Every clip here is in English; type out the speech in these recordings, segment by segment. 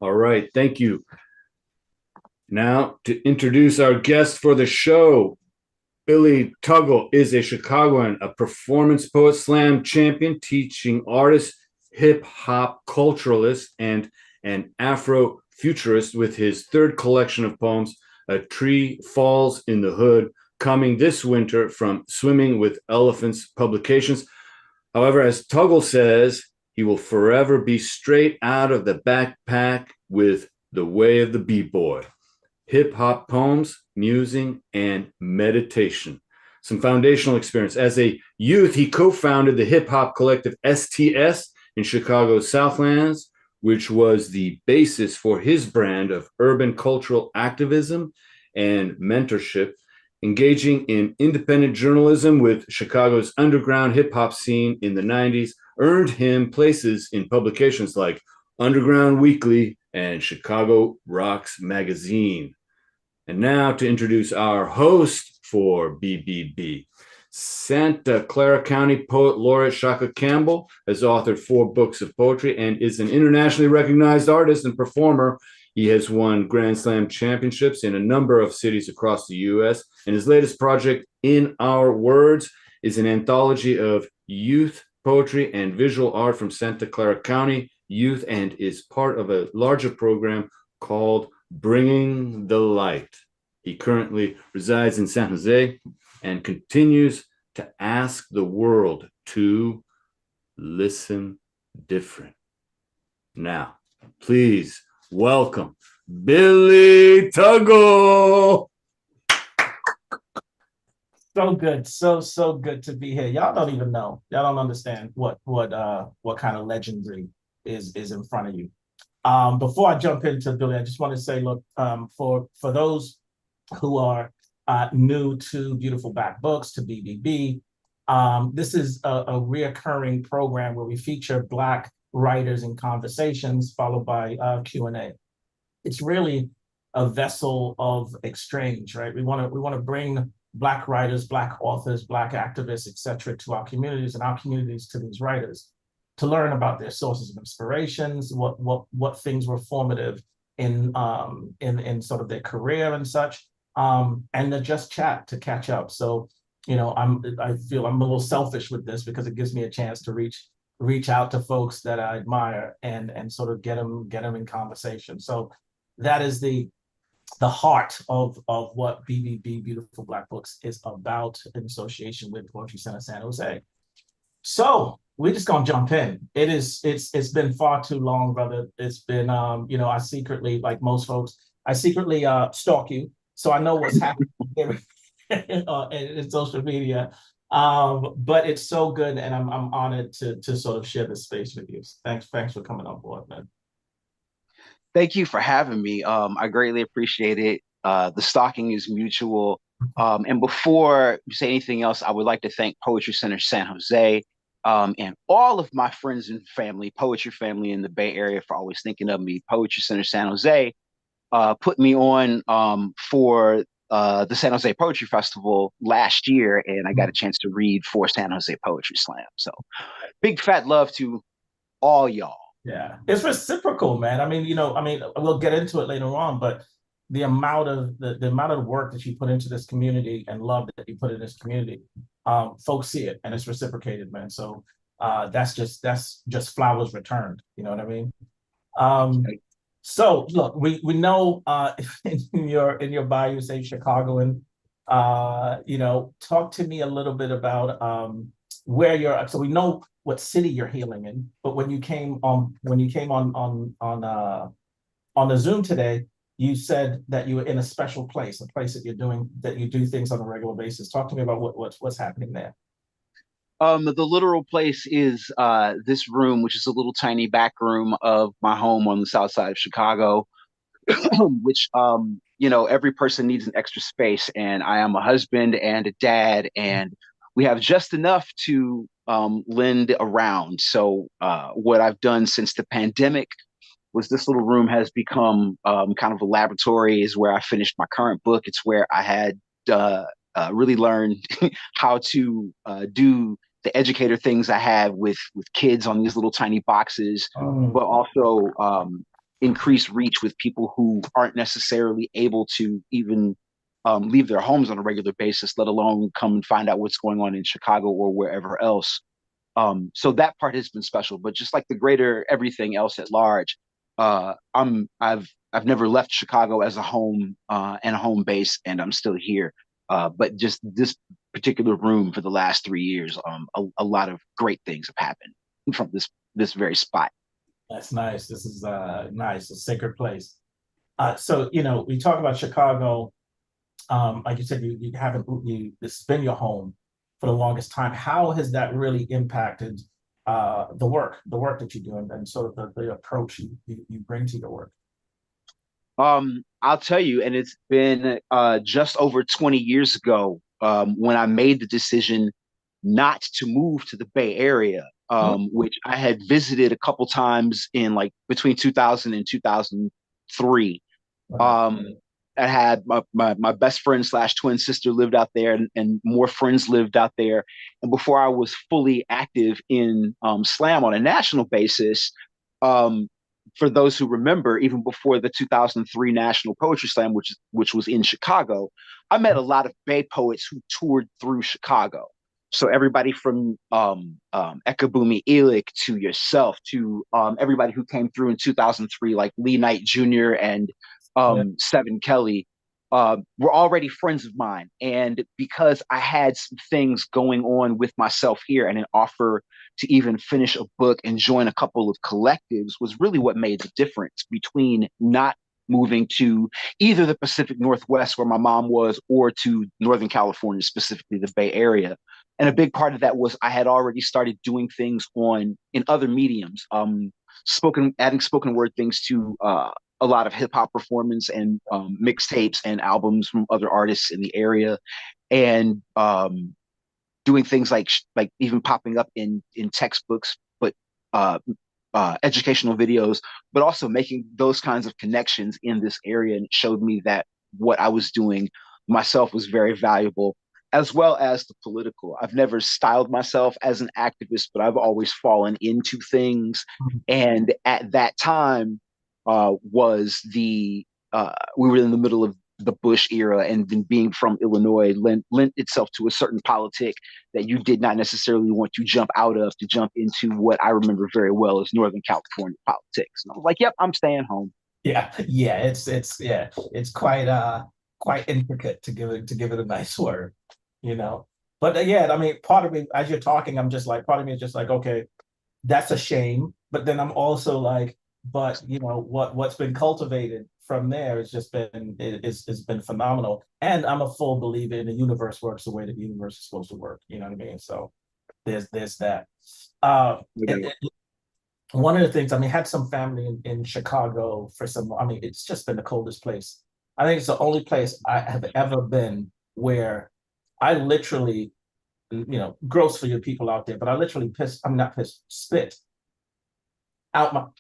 All right, thank you. Now, to introduce our guest for the show, Billy Tuggle is a Chicagoan, a performance poet, slam champion, teaching artist, hip hop culturalist, and an Afrofuturist with his third collection of poems, A Tree Falls in the Hood, coming this winter from Swimming with Elephants Publications. However, as Tuggle says, he will forever be straight out of the backpack with The Way of the B-Boy, hip hop poems, musing, and meditation. Some foundational experience. As a youth, he co founded the hip hop collective STS in Chicago's Southlands, which was the basis for his brand of urban cultural activism and mentorship, engaging in independent journalism with Chicago's underground hip hop scene in the 90s, earned him places in publications like Underground Weekly and Chicago Rocks Magazine. And now to introduce our host for BBB. Santa Clara County poet laureate Shaka Campbell has authored 4 books of poetry and is an internationally recognized artist and performer. He has won Grand Slam championships in a number of cities across the U.S., and his latest project, In Our Words, is an anthology of youth poetry and visual art from Santa Clara County youth and is part of a larger program called Bringing the Light. He currently resides in San Jose and continues to ask the world to listen different. Now, please welcome Billy Tuggle. So good, so good to be here. Y'all don't even know. Y'all don't understand what kind of legendary is in front of you. Before I jump into Billy, I just want to say, look, for those who are new to Beautiful Black Books, to BBB, this is a reoccurring program where we feature Black writers in conversations, followed by Q&A. It's really a vessel of exchange, right? We want to bring Black writers, Black authors, Black activists, et cetera, to our communities and our communities to these writers to learn about their sources of inspirations, what things were formative in sort of their career and such, and to just chat, to catch up. So, I feel I'm a little selfish with this because it gives me a chance to reach out to folks that I admire and sort of get them in conversation. So that is the heart of what BBB Beautiful Black Books is about in association with Poetry Center San Jose. So we're just gonna jump in. It's been far too long, brother. It's been I secretly, like most folks, I secretly stalk you, so I know what's happening in social media. But it's so good, and I'm honored to sort of share this space with you. Thanks for coming on board, man. Thank you for having me. I greatly appreciate it. The stalking is mutual. And before you say anything else, I would like to thank Poetry Center San Jose and all of my friends and family, poetry family in the Bay Area, for always thinking of me. Poetry Center San Jose put me on for the San Jose Poetry Festival last year, and I got a chance to read for San Jose Poetry Slam. So big fat love to all y'all. Yeah, it's reciprocal, man. We'll get into it later on, but the amount of the amount of work that you put into this community and love that you put in this community, folks see it and it's reciprocated, man. So that's just flowers returned. You know what I mean? So look, we know in your bio you say Chicagoan. Talk to me a little bit about where you're. So we know what city you're healing in, but when you came on the Zoom today, you said that you were in a special place, a place that you do things on a regular basis. Talk to me about what's happening there. The literal place is this room, which is a little tiny back room of my home on the south side of Chicago, which every person needs an extra space, and I am a husband and a dad, and we have just enough to lend around. So what I've done since the pandemic was this little room has become kind of a laboratory, is where I finished my current book. It's where I had really learned how to do the educator things I have with kids on these little tiny boxes, but also increase reach with people who aren't necessarily able to even leave their homes on a regular basis, let alone come and find out what's going on in Chicago or wherever else. So that part has been special, but just like the greater everything else at large, I've never left Chicago as a home and a home base, and I'm still here. But just this particular room for the last 3 years, a lot of great things have happened from this very spot. That's nice. This is nice, a sacred place. So we talk about Chicago. Like you said, you haven't this has been your home for the longest time. How has that really impacted the work that you do, and sort of the approach you bring to your work? I'll tell you, and it's been just over 20 years ago when I made the decision not to move to the Bay Area, which I had visited a couple times in like between 2000 and 2003. Wow. Um, I had my best friend slash twin sister lived out there, and more friends lived out there. And before I was fully active in slam on a national basis, um, for those who remember, even before the 2003 National Poetry Slam, which was in Chicago, I met a lot of Bay poets who toured through Chicago. So everybody from Ekabumi Elik to yourself to everybody who came through in 2003, like Lee Knight Jr. and Yeah. Seven Kelly, were already friends of mine. And because I had some things going on with myself here and an offer to even finish a book and join a couple of collectives was really what made the difference between not moving to either the Pacific Northwest where my mom was or to Northern California, specifically the Bay Area. And a big part of that was I had already started doing things in other mediums, adding spoken word things to a lot of hip hop performance and mixtapes and albums from other artists in the area, and doing things like even popping up in textbooks, but uh, educational videos, but also making those kinds of connections in this area. And it showed me that what I was doing myself was very valuable, as well as the political. I've never styled myself as an activist, but I've always fallen into things. And at that time, was we were in the middle of the Bush era, and then being from Illinois lent itself to a certain politic that you did not necessarily want to jump out of to jump into what I remember very well as Northern California politics. And I was like, "Yep, I'm staying home." Yeah, it's quite intricate to give it a nice word, you know. But yeah, I mean, part of me, as you're talking, part of me is just like, okay, that's a shame. But then I'm also like, but what's been cultivated from there has just been it's been phenomenal. And I'm a full believer in the universe works the way the universe is supposed to work. You know what I mean? So there's that. And one of the things, I mean, had some family in Chicago for some, I mean, it's just been the coldest place. I think it's the only place I have ever been where I literally, gross for your people out there, but I literally I'm not pissed, spit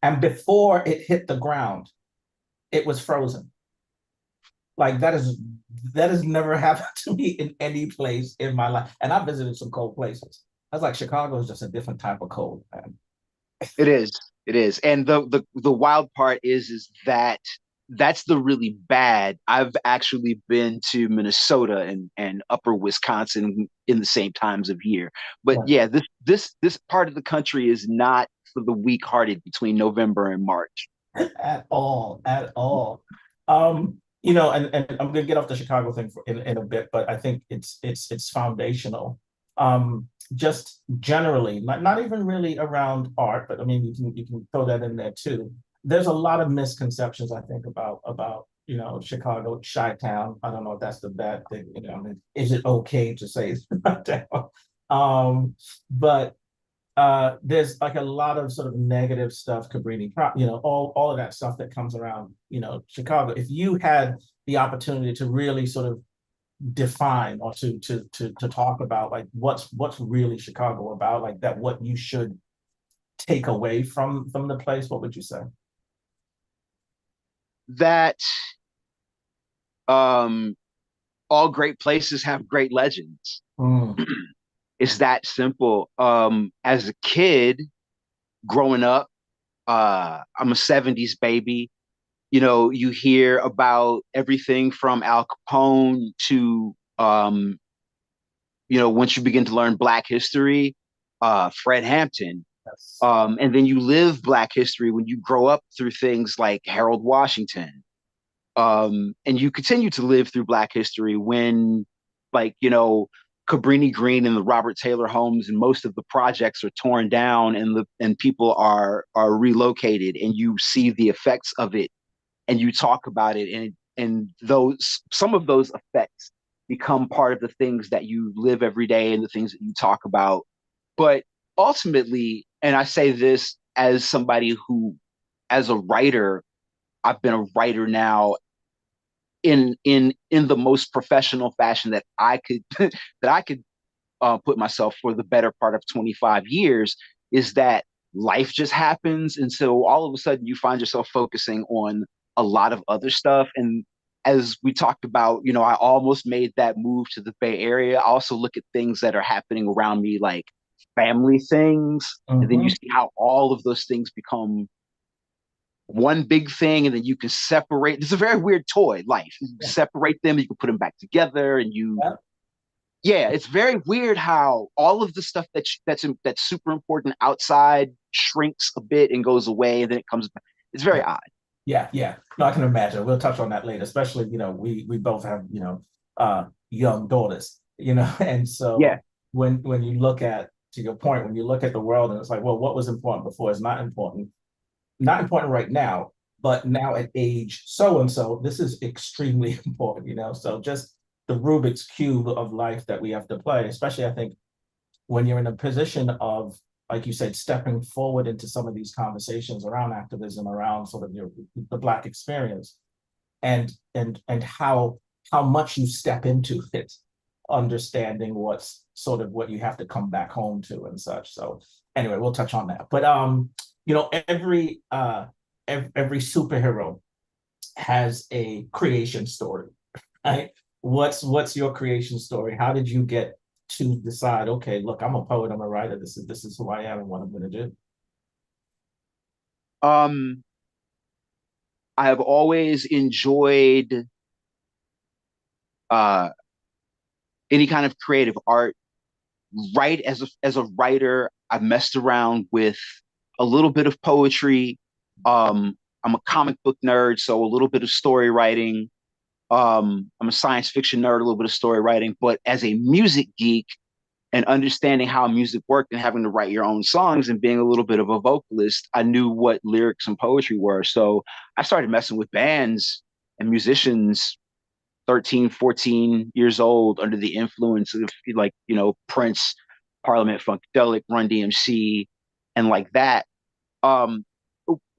and before it hit the ground, it was frozen. Like that has never happened to me in any place in my life. And I visited some cold places. I was like, Chicago is just a different type of cold, man. It is. It is. And the wild part is that that's the really bad. I've actually been to Minnesota and upper Wisconsin in the same times of year. But Yeah. yeah, this part of the country is not for the weak-hearted between November and March. At all, at all. And I'm gonna get off the Chicago thing in a bit, but I think it's foundational. Just generally, not even really around art, but I mean you can throw that in there too. There's a lot of misconceptions, I think, about Chicago, Chi-town. I don't know if that's the bad thing. I mean, is it okay to say it's not down? But there's like a lot of sort of negative stuff, Cabrini, all of that stuff that comes around, Chicago. If you had the opportunity to really sort of define or to talk about like what's really Chicago about, like that, what you should take away from the place, what would you say? That um, all great places have great legends. Mm. It's that simple. As a kid growing up, I'm a 70s baby. You know, you hear about everything from Al Capone to once you begin to learn Black history, Fred Hampton. Yes. And then you live Black history when you grow up through things like Harold Washington. And you continue to live through Black history when, like, Cabrini Green and the Robert Taylor homes and most of the projects are torn down and people are relocated, and you see the effects of it and you talk about it, and those some of those effects become part of the things that you live every day and the things that you talk about. But ultimately, and I say this as somebody who, as a writer, I've been a writer now in the most professional fashion that I could that I could put myself for the better part of 25 years, is that life just happens. And so all of a sudden you find yourself focusing on a lot of other stuff. And as we talked about, I almost made that move to the Bay Area. I also look at things that are happening around me, like family things. And then you Mm-hmm. see how all of those things become one big thing, and then you can separate. It's a very weird toy, life. You Yeah. separate them, you can put them back together, and Yeah. yeah, it's very weird how all of the stuff that's super important outside shrinks a bit and goes away, and then it comes back. It's very odd. Yeah, yeah. No, I can imagine. We'll touch on that later, especially, we both have, young daughters, and so Yeah. when you look at, to your point, when you look at the world and it's like, well, what was important before is not important right now, but now at age so and so, this is extremely important, So just the Rubik's Cube of life that we have to play, especially I think when you're in a position of, like you said, stepping forward into some of these conversations around activism, around sort of the Black experience, and how much you step into it, understanding what's sort of what you have to come back home to and such. So anyway, we'll touch on that. But every superhero has a creation story, right? What's your creation story? How did you get to decide, okay, look, I'm a poet, I'm a writer, this is who I am and what I'm gonna do? Um, I have always enjoyed uh any kind of creative art. Right, as a writer, I messed around with a little bit of poetry. I'm a comic book nerd, so a little bit of story writing. I'm a science fiction nerd, a little bit of story writing. But as a music geek and understanding how music worked and having to write your own songs and being a little bit of a vocalist, I knew what lyrics and poetry were. So I started messing with bands and musicians 13, 14 years old under the influence of, like, Prince, Parliament Funkadelic, Run DMC, and like that. Um,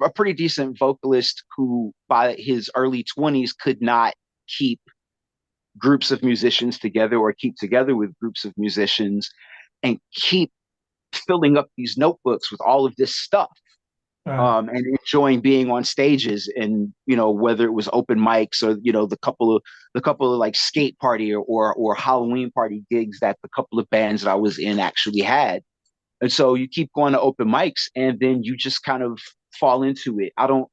a pretty decent vocalist who by his early 20s could not keep groups of musicians together or keep together with groups of musicians and keep filling up these notebooks with all of this stuff, Right. and enjoying being on stages, and whether it was open mics or the couple of like skate party or Halloween party gigs that the couple of bands that I was in actually had. And so you keep going to open mics and then you just kind of fall into it. I don't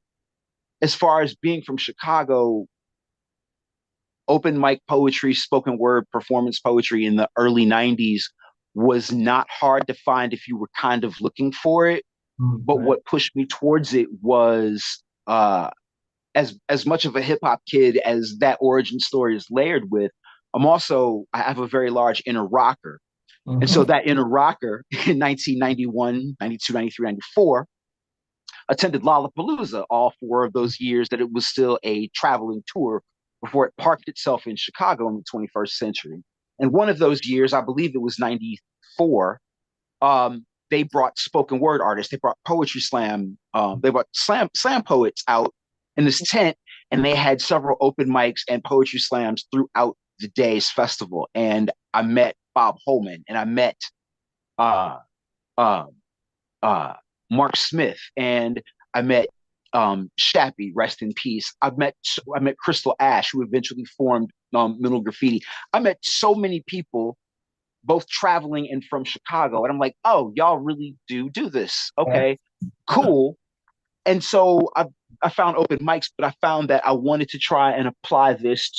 As far as being from Chicago, open mic poetry, spoken word, performance poetry in the early 90s was not hard to find if you were kind of looking for it. But Right. what pushed me towards it was, as much of a hip hop kid as that origin story is layered with. I have a very large inner rocker. And so Mm-hmm. that inner rocker in 1991, 92, 93, 94 attended Lollapalooza all 4 of those years that it was still a traveling tour before it parked itself in Chicago in the 21st century. And one of those years, I believe it was 94, they brought spoken word artists, they brought poetry slam, they brought slam poets out in this tent, and they had several open mics and poetry slams throughout the day's festival. And I met Bob Holman, and I met uh, uh, uh, Mark Smith, and I met Shappy, rest in peace. I met Crystal Ash, who eventually formed Middle Graffiti. I met so many people, both traveling and from Chicago, and I'm like, oh, y'all really do this? Right. Okay, cool. and so I found open mics, but I found that I wanted to try and apply this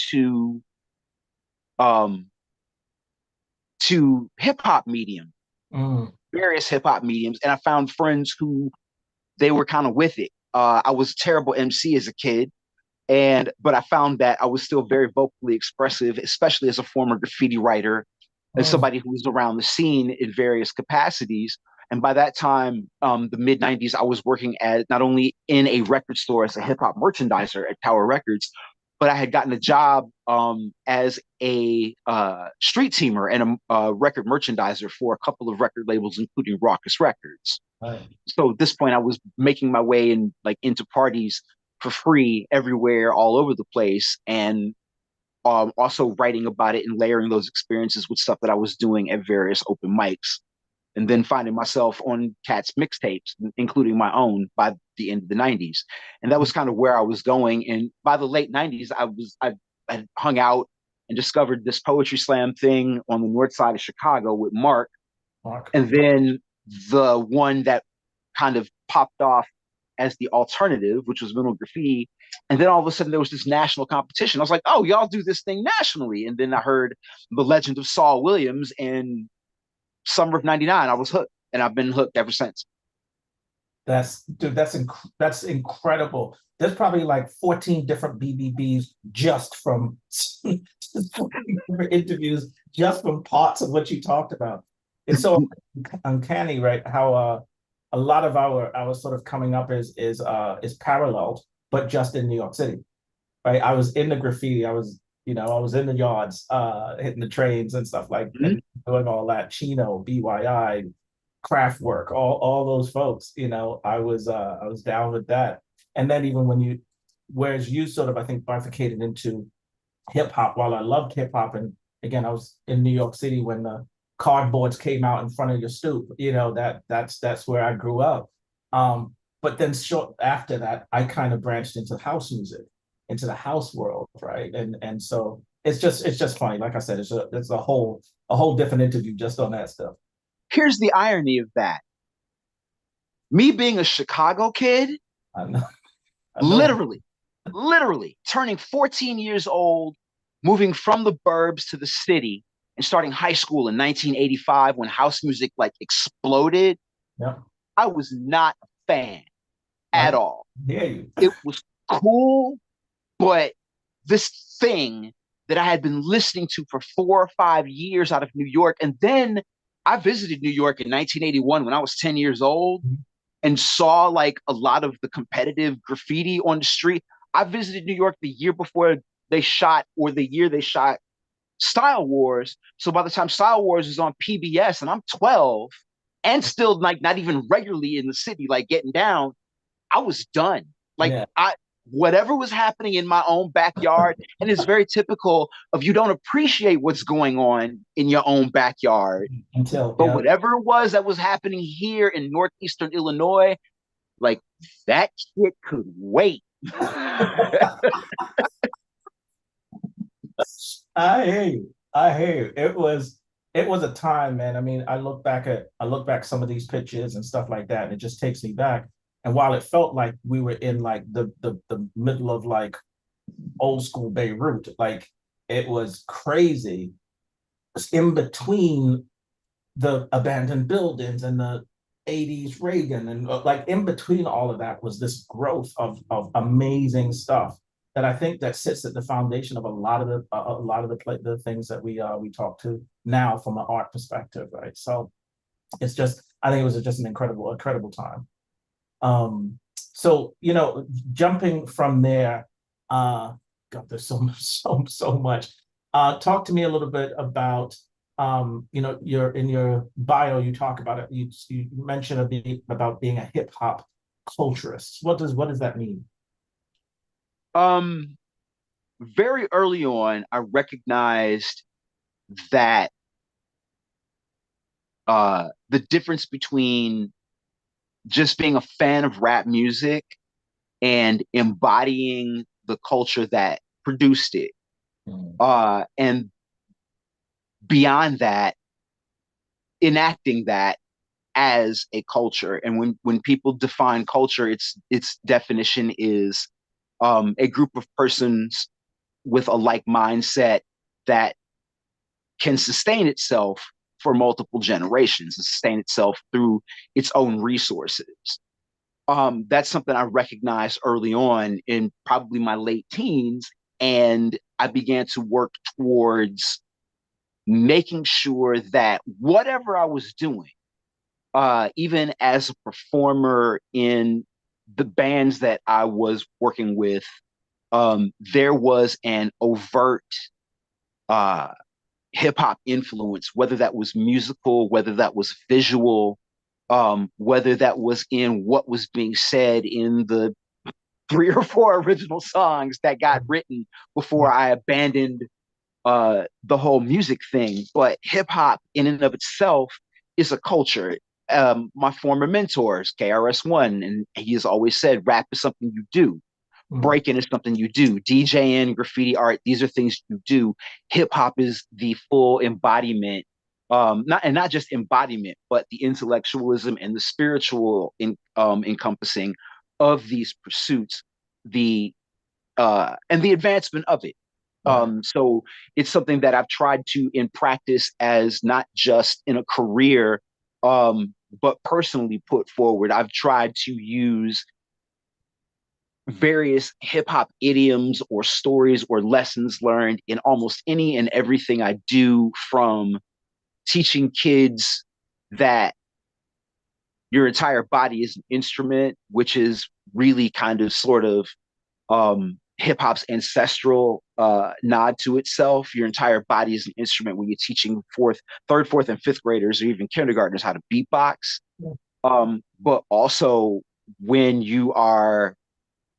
um to hip hop medium, Mm, various hip hop mediums, and I found friends who they were kind of with it. I was a terrible MC as a kid, and but I found that I was still very vocally expressive, especially as a former graffiti writer, as mm, somebody who was around the scene in various capacities. And by that time, the mid '90s, I was working at not only in a record store as a hip hop merchandiser at Tower Records, but I had gotten a job as a street teamer and a record merchandiser for a couple of record labels, including Raucous Records. right. So at this point, I was making my way in like into parties for free everywhere, all over the place, and also writing about it and layering those experiences with stuff that I was doing at various open mics, and then finding myself on cats mixtapes, including my own, by the end of the '90s, and that was kind of where I was going. And by the late '90s, I hung out and discovered this poetry slam thing on the north side of Chicago with Mark, Mark. and then the one that kind of popped off as the alternative, which was Mental Graffiti. And then all of a sudden there was this national competition. I was like, oh, y'all do this thing nationally. And then I heard the legend of Saul Williams in summer of '99. I was hooked, and I've been hooked ever since. That's incredible. There's probably like 14 different BBBs just from different interviews, just from parts of what you talked about. It's so uncanny, right? How a lot of our sort of coming up is paralleled, but just in New York City, right? I was in the graffiti, I was in the yards, hitting the trains and stuff like Mhm. and doing all that. Chino, BYI, Kraftwerk, all those folks, I was down with that. And then even whereas you sort of I think bifurcated into hip hop, while I loved hip hop, and again I was in New York City when the cardboards came out in front of your stoop, that's where I grew up. But then short after that, I kind of branched into house music, into the house world, right? And so it's just funny. Like I said, it's a whole different interview just on that stuff. Here's the irony of that. Me being a Chicago kid, I know. I know. literally, literally turning 14 years old, moving from the burbs to the city, and starting high school in 1985 when house music like exploded. Yeah. I was not a fan at I all. hear you. It was cool, but this thing that I had been listening to for 4 or 5 years out of New York, and then I visited New York in 1981 when I was 10 years old and saw like a lot of the competitive graffiti on the street. I visited New York the year before they shot, or the year they shot Style Wars. So by the time Style Wars is on PBS and I'm 12 and still like not even regularly in the city, like getting down, I was done. Like Yeah. I whatever was happening in my own backyard, and it's very typical of you don't appreciate what's going on in your own backyard. Until But yeah. whatever it was that was happening here in northeastern Illinois, like that shit could wait. I hear you. I hear you. It was a time, man. I mean, I look back some of these pictures and stuff like that, and it just takes me back. And while it felt like we were in like the middle of like old school Beirut, like it was crazy. It's in between the abandoned buildings and the 80s Reagan and like in between all of that was this growth of amazing stuff that I think that sits at the foundation of a lot of the things that we talk to now from an art perspective, right? So it's just I think it was just an incredible time. So jumping from there, God, there's so much, so much. Talk to me a little bit about your in your bio you talk about it. You mentioned a bit about being a hip hop culturist. What does that mean? um, Very early on, I recognized that the difference between just being a fan of rap music and embodying the culture that produced it. Mm, And beyond that, enacting that as a culture. And when people define culture, its definition is a group of persons with a like mindset that can sustain itself for multiple generations and sustain itself through its own resources. That's something I recognized early on in probably my late teens. And I began to work towards making sure that whatever I was doing, even as a performer in the bands that I was working with, there was an overt uh, hip hop influence, whether that was musical, whether that was visual, whether that was in what was being said in the 3 or 4 original songs that got written before I abandoned the whole music thing. But hip hop, in and of itself, is a culture. My former mentors, KRS-One, and he has always said, rap is something you do. Breaking is something you do. DJing, graffiti art, these are things you do. Hip hop is the full embodiment, not just embodiment, but the intellectualism and the spiritual encompassing of these pursuits, the and the advancement of it. So it's something that I've tried to in practice as not just in a career, but personally put forward. I've tried to use various hip hop idioms or stories or lessons learned in almost any and everything I do, from teaching kids that your entire body is an instrument, which is really kind of sort of hip hop's ancestral nod to itself. Your entire body is an instrument when you're teaching third, fourth, and fifth graders, or even kindergartners, how to beatbox. But also when you are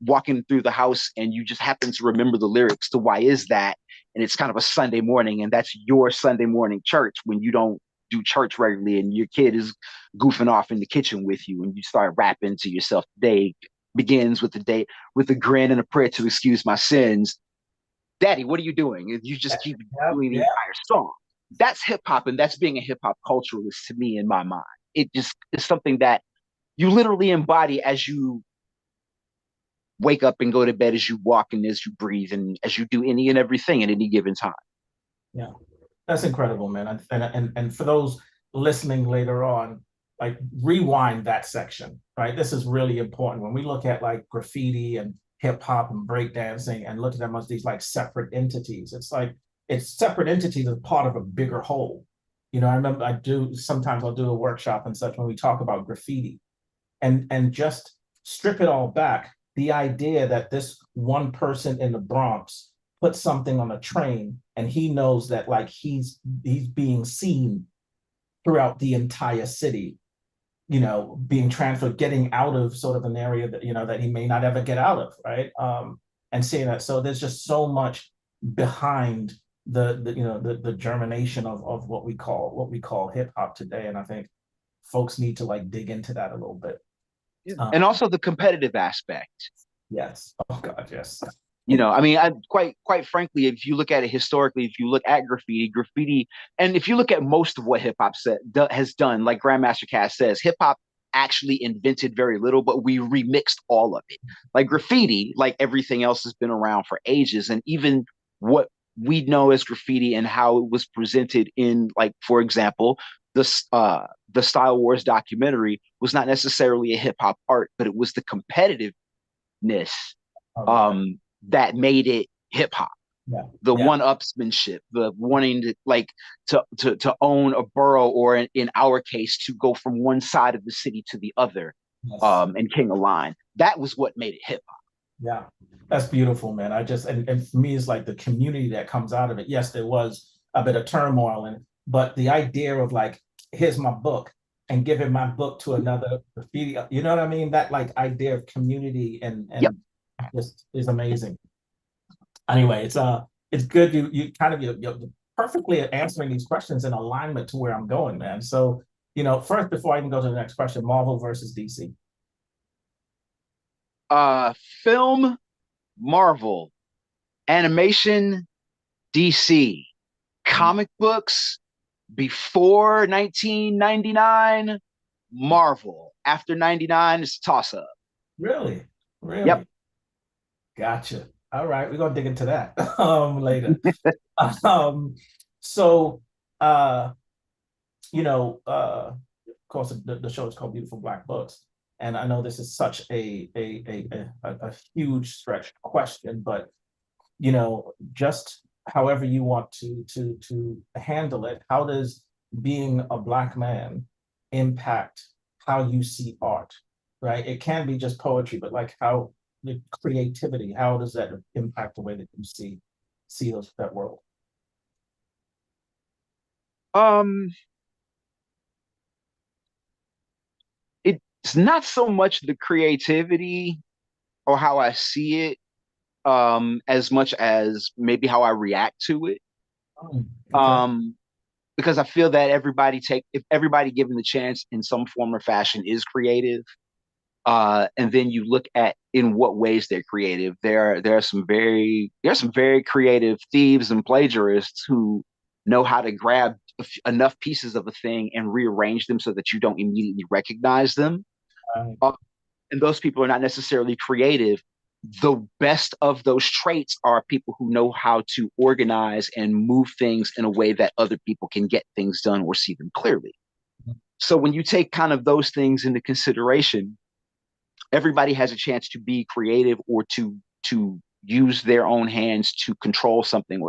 walking through the house and you just happen to remember the lyrics to Why Is That? And it's kind of a Sunday morning, and that's your Sunday morning church when you don't do church regularly and your kid is goofing off in the kitchen with you, and you start rapping to yourself. Today begins with the day with a grin and a prayer to excuse my sins. Daddy, what are you doing? And you just keep doing the entire song. That's hip hop, and that's being a hip hop culturalist to me in my mind. It just is something that you literally embody as you wake up and go to bed, as you walk and as you breathe and as you do any and everything at any given time. Yeah, that's incredible, man. And for those listening later on, like, rewind that section, right? This is really important. When we look at like graffiti and hip hop and breakdancing and look at them as these like separate entities, it's like it's separate entities as part of a bigger whole. You know, I remember I'll do a workshop and such when we talk about graffiti and just strip it all back. The idea that this one person in the Bronx put something on a train and he knows that like he's being seen throughout the entire city, you know, being transferred, getting out of sort of an area that, you know, that he may not ever get out of, right? And seeing that. So there's just so much behind the germination of what we call hip hop today. And I think folks need to like dig into that a little bit. And also the competitive aspect. Yes. Oh God, yes. You know, I mean, quite frankly, if you look at it historically, if you look at graffiti, and if you look at most of what hip hop has done, like Grandmaster Cass says, hip hop actually invented very little, but we remixed all of it. Like graffiti, like everything else, has been around for ages, and even what we know as graffiti and how it was presented in, like, for example, the Style Wars documentary was not necessarily a hip hop art, but it was the competitiveness that made it hip hop. Yeah. The one-upsmanship, the wanting to like to own a borough, or in our case, to go from one side of the city to the other, and king a line. That was what made it hip hop. Yeah, that's beautiful, man. And for me, it's like the community that comes out of it. Yes, there was a bit of turmoil, but the idea of like, here's my book, and giving my book to another graffiti, you know what I mean? That like idea of community and just is amazing. Anyway, it's good you kind of you're perfectly answering these questions in alignment to where I'm going, man. So, you know, first, before I even go to the next question, Marvel versus DC. Film, Marvel. Animation, DC. Comic books, before 1999, Marvel. After 99, it's a toss up. Really? Yep. Really? Gotcha. All right, we're gonna dig into that later. Um, so uh, of course the show is called Beautiful Black Books. And I know this is such a huge stretch question, but just however you want to handle it, how does being a Black man impact how you see art, right? It can be just poetry, but like how the creativity, how does that impact the way that you see that world? Um, it's not so much the creativity or how I see it, as much as maybe how I react to it. Oh, okay. Um, because I feel that if everybody given the chance in some form or fashion is creative, and then you look at in what ways they're creative. There are some very creative thieves and plagiarists who know how to grab enough pieces of a thing and rearrange them so that you don't immediately recognize them. Right. Uh, and those people are not necessarily creative. The best of those traits are people who know how to organize and move things in a way that other people can get things done or see them clearly. So when you take kind of those things into consideration, everybody has a chance to be creative or to use their own hands to control something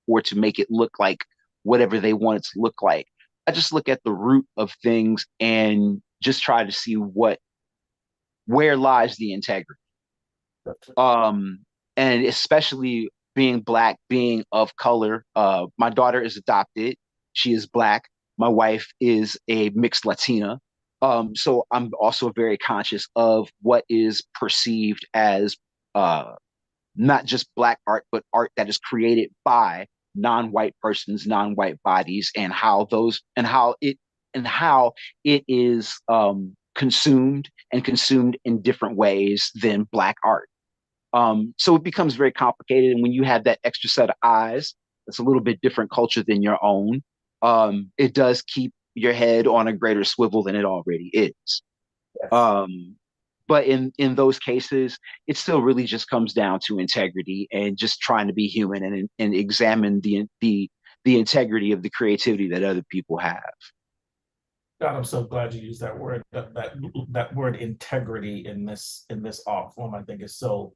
or to make it look like whatever they want it to look like. I just look at the root of things and just try to see where lies the integrity. Gotcha. And especially being Black, being of color. My daughter is adopted. She is Black. My wife is a mixed Latina. So I'm also very conscious of what is perceived as uh, not just Black art, but art that is created by non-white persons, non-white bodies, and how it is consumed in different ways than Black art. So it becomes very complicated. And when you have that extra set of eyes, it's a little bit different culture than your own. It does keep your head on a greater swivel than it already is. Yes. Um, but in those cases, it still really just comes down to integrity and just trying to be human and examine the integrity of the creativity that other people have. God, I'm so glad you used that word. That word integrity in this art form, I think is so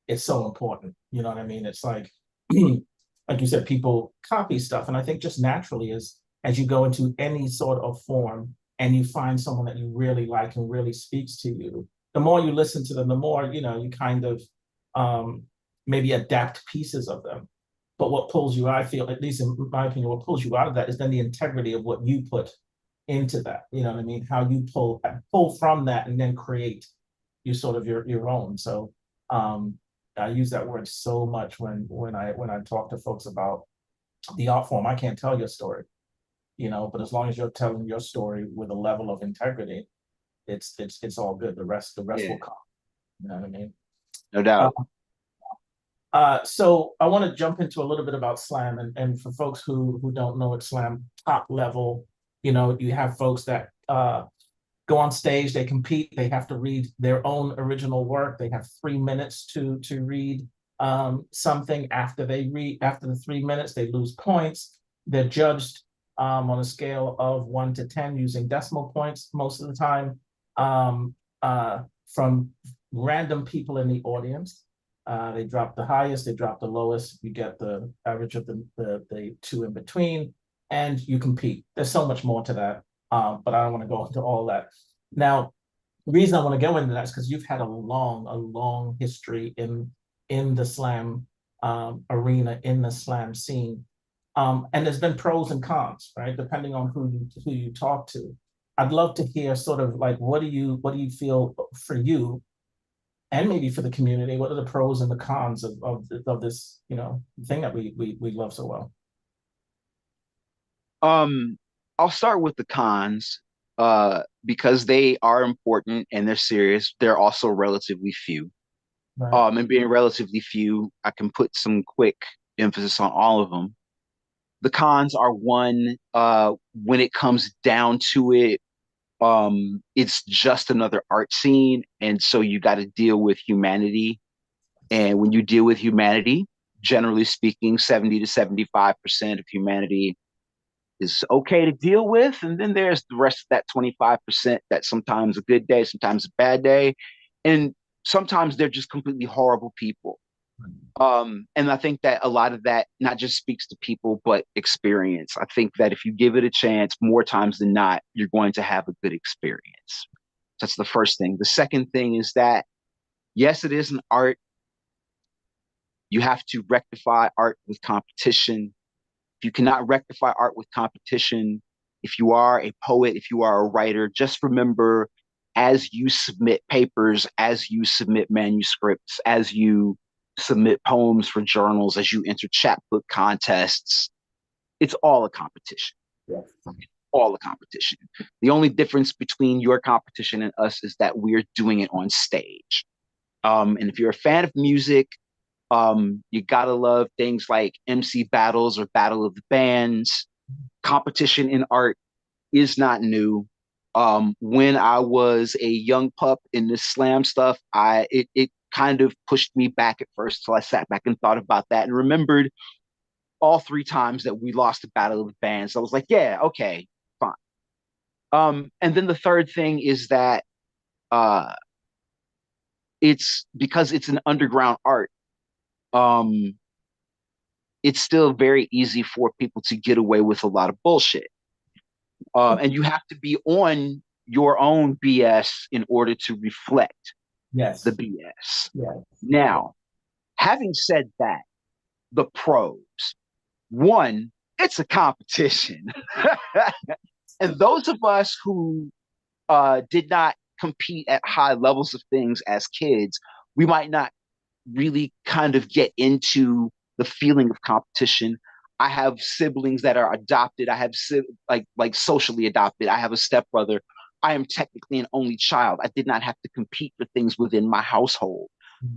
important. You know what I mean? It's like like you said, people copy stuff, and I think just naturally as you go into any sort of form and you find someone that you really like and really speaks to you, the more you listen to them, the more you kind of um, maybe adapt pieces of them. But what pulls you, I feel, at least in my opinion, what pulls you out of that is then the integrity of what you put into that. You know what I mean? How you pull from that and then create your own. So um I use that word so much when I talk to folks about the art form. I can't tell your story, but as long as you're telling your story with a level of integrity, it's all good. The rest Yeah, will come. You know what I mean? no Uh, doubt. so I want to jump into a little bit about slam, and for folks who don't know it, slam top level. You have folks that go on stage, they compete, they have to read their own original work. They have 3 minutes to read something. After the 3 minutes, they lose points. They're judged on a scale of 1 to 10 using decimal points most of the time, um, from random people in the audience. They drop the highest, they drop the lowest. You get the average of the two in between, and you compete. There's so much more to that, but I don't want to go into all that. Now, the reason I want to go into that is because you've had a long history in the slam arena, in the slam scene, and there's been pros and cons, right? Depending on who you talk to. I'd love to hear sort of like what do you feel for you and maybe for the community? What are the pros and the cons of this thing that we love so well? Um, I'll start with the cons, because they are important and they're serious. They're also relatively few. Right. And being relatively few, I can put some quick emphasis on all of them. The cons are one, when it comes down to it, It's just another art scene, and so you got to deal with humanity. And when you deal with humanity, generally speaking, 70 to 75% of humanity is okay to deal with. And then there's the rest of that 25% that sometimes a good day, sometimes a bad day. And sometimes they're just completely horrible people. And I think that a lot of that not just speaks to people, but experience. I think that if you give it a chance, more times than not, you're going to have a good experience. That's the first thing. The second thing is that, yes, it is an art. You have to rectify art with competition. If you cannot rectify art with competition, if you are a poet, if you are a writer, just remember, as you submit papers, as you submit manuscripts, as you submit poems for journals, as you enter chapbook contests, it's all a competition. Yeah. All a competition. The only difference between your competition and us is that we're doing it on stage. And if you're a fan of music, you gotta love things like MC battles or battle of the bands. Competition in art is not new. When I was a young pup in this slam stuff, it kind of pushed me back at first till I sat back and thought about that and remembered all three times that we lost the battle of the bands. I was like, yeah, okay, fine. And then the third thing is that uh, it's because it's an underground art. Um, it's still very easy for people to get away with a lot of bullshit. And you have to be on your own BS in order to reflect Yes. the BS. Yeah. Now, having said that, the pros. One, it's a competition. And those of us who did not compete at high levels of things as kids, we might not really kind of get into the feeling of competition. I have siblings that are adopted. I have like socially adopted. I have a stepbrother. I am technically an only child. I did not have to compete for things within my household.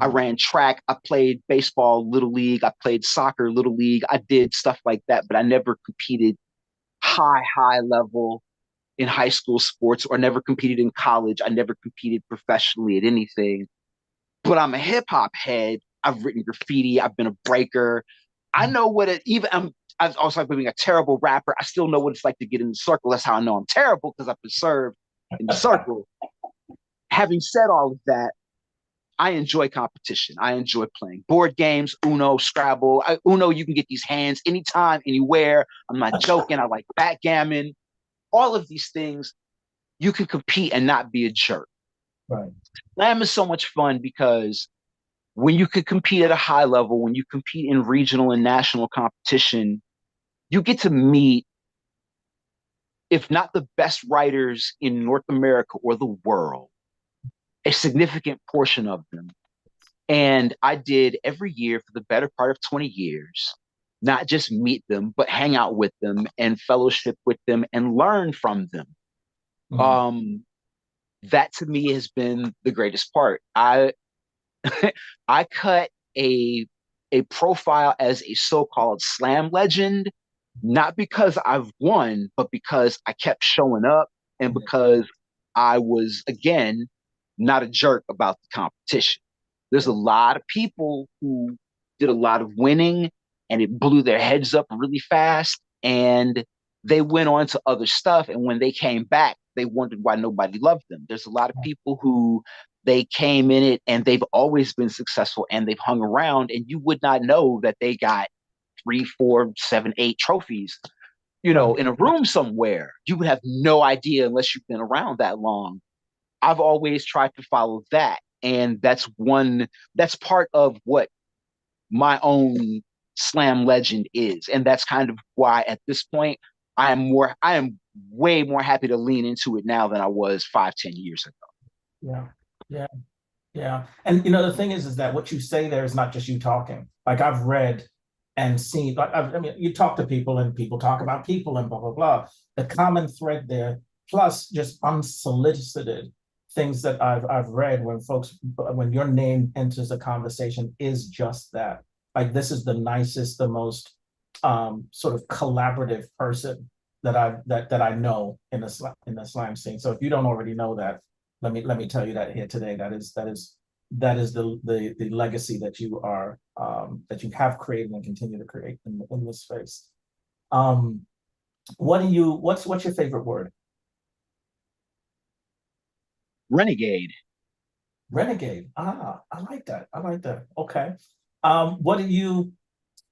I ran track. I played baseball, little league. I played soccer, little league. I did stuff like that, but I never competed high level in high school sports or never competed in college. I never competed professionally at anything, but I'm a hip hop head. I've written graffiti. I've been a breaker. I know what it even. I've also like being a terrible rapper. I still know what it's like to get in the circle. That's how I know I'm terrible because I've been served in the circle. Having said all of that, I enjoy competition. I enjoy playing board games, Uno, Scrabble. Uno, you can get these hands anytime, anywhere. I'm not joking. I like backgammon. All of these things, you can compete and not be a jerk. Right. Slam is so much fun because when you could compete at a high level, when you compete in regional and national competition, you get to meet, if not the best writers in North America or the world, a significant portion of them. And I did every year for the better part of 20 years, not just meet them, but hang out with them and fellowship with them and learn from them. Mm. That to me has been the greatest part. I cut a profile as a so-called slam legend, not because I've won, but because I kept showing up and because I was, again, not a jerk about the competition. There's a lot of people who did a lot of winning and it blew their heads up really fast and they went on to other stuff. And when they came back, they wondered why nobody loved them. There's a lot of people who they came in it and they've always been successful and they've hung around and you would not know that they got 3, 4, 7, 8 trophies, in a room somewhere. You would have no idea unless you've been around that long. I've always tried to follow that. And that's part of what my own slam legend is. And that's kind of why at this point, I am way more happy to lean into it now than I was 5, 10 years ago. Yeah. Yeah. Yeah. And the thing is that what you say there is not just you talking. Like I've read and seen, like I mean, you talk to people and people talk about people and blah, blah, blah. The common thread there, plus just unsolicited things that I've read when your name enters a conversation is just that. Like this is the nicest, the most sort of collaborative person that I know in the slam scene. So if you don't already know that, let me tell you that here today. That is the legacy that you are that you have created and continue to create in this space. Um, what's your favorite word? Renegade. Renegade. Ah, I like that. I like that. Okay. What do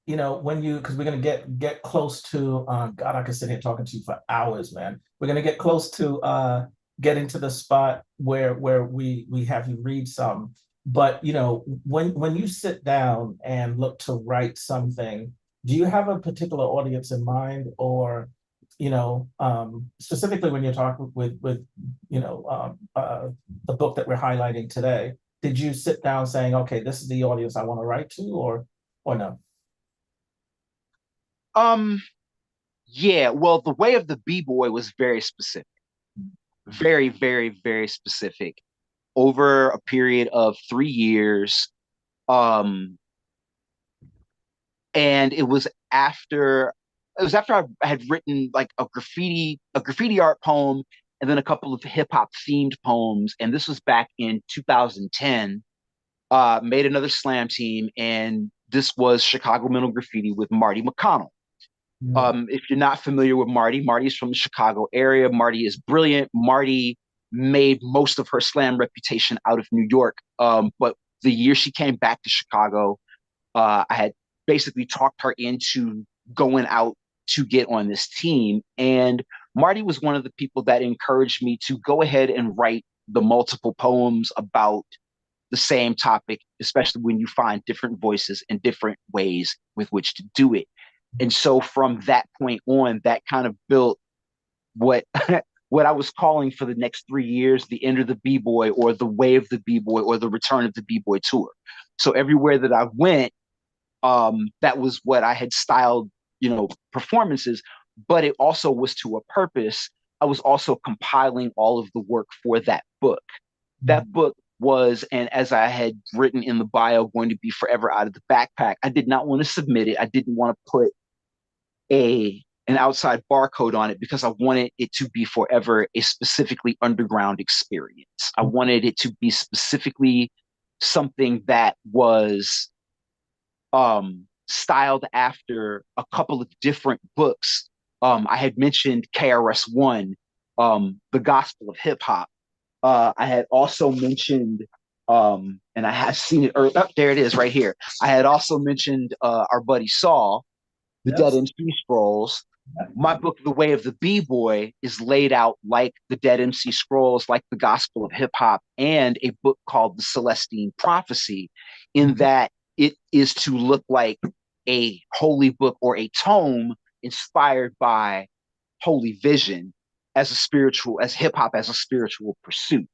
when you because we're gonna get close to God, I could sit here talking to you for hours, man. We're gonna get close to getting to the spot where we have you read some. But when you sit down and look to write something, do you have a particular audience in mind, or specifically when you're talking with the book that we're highlighting today? Did you sit down saying, okay, this is the audience I want to write to, or no? Um, yeah, well, the way of the B-boy was very specific, very, very, very specific over a period of 3 years. Um, and it was after I had written like a graffiti art poem, and then a couple of hip hop themed poems. And this was back in 2010. Made another slam team, and this was Chicago Mental Graffiti with Marty McConnell. Mm. If you're not familiar with Marty, Marty is from the Chicago area. Marty is brilliant. Marty made most of her slam reputation out of New York. But the year she came back to Chicago, I had basically talked her into going out to get on this team. And Marty was one of the people that encouraged me to go ahead and write the multiple poems about the same topic, especially when you find different voices and different ways with which to do it. And so from that point on, that kind of built what what I was calling for the next 3 years, the end of the B-boy, or the way of the B-boy, or the return of the B-boy tour. So everywhere that I went, that was what I had styled, performances, but it also was to a purpose. I was also compiling all of the work for that book. That book was, and as I had written in the bio, going to be forever out of the backpack. I did not want to submit it. I didn't want to put an outside barcode on it, because I wanted it to be forever a specifically underground experience. I wanted it to be specifically something that was styled after a couple of different books. I had mentioned KRS-One, The Gospel of Hip Hop. I had also mentioned, and I have seen it, there it is right here. I had also mentioned our buddy Saul, the Dead Yes. MC Scrolls. My book, The Way of the B-Boy, is laid out like the Dead MC Scrolls, like the Gospel of Hip Hop, and a book called The Celestine Prophecy, in that it is to look like a holy book or a tome inspired by holy vision as hip hop as a spiritual pursuit.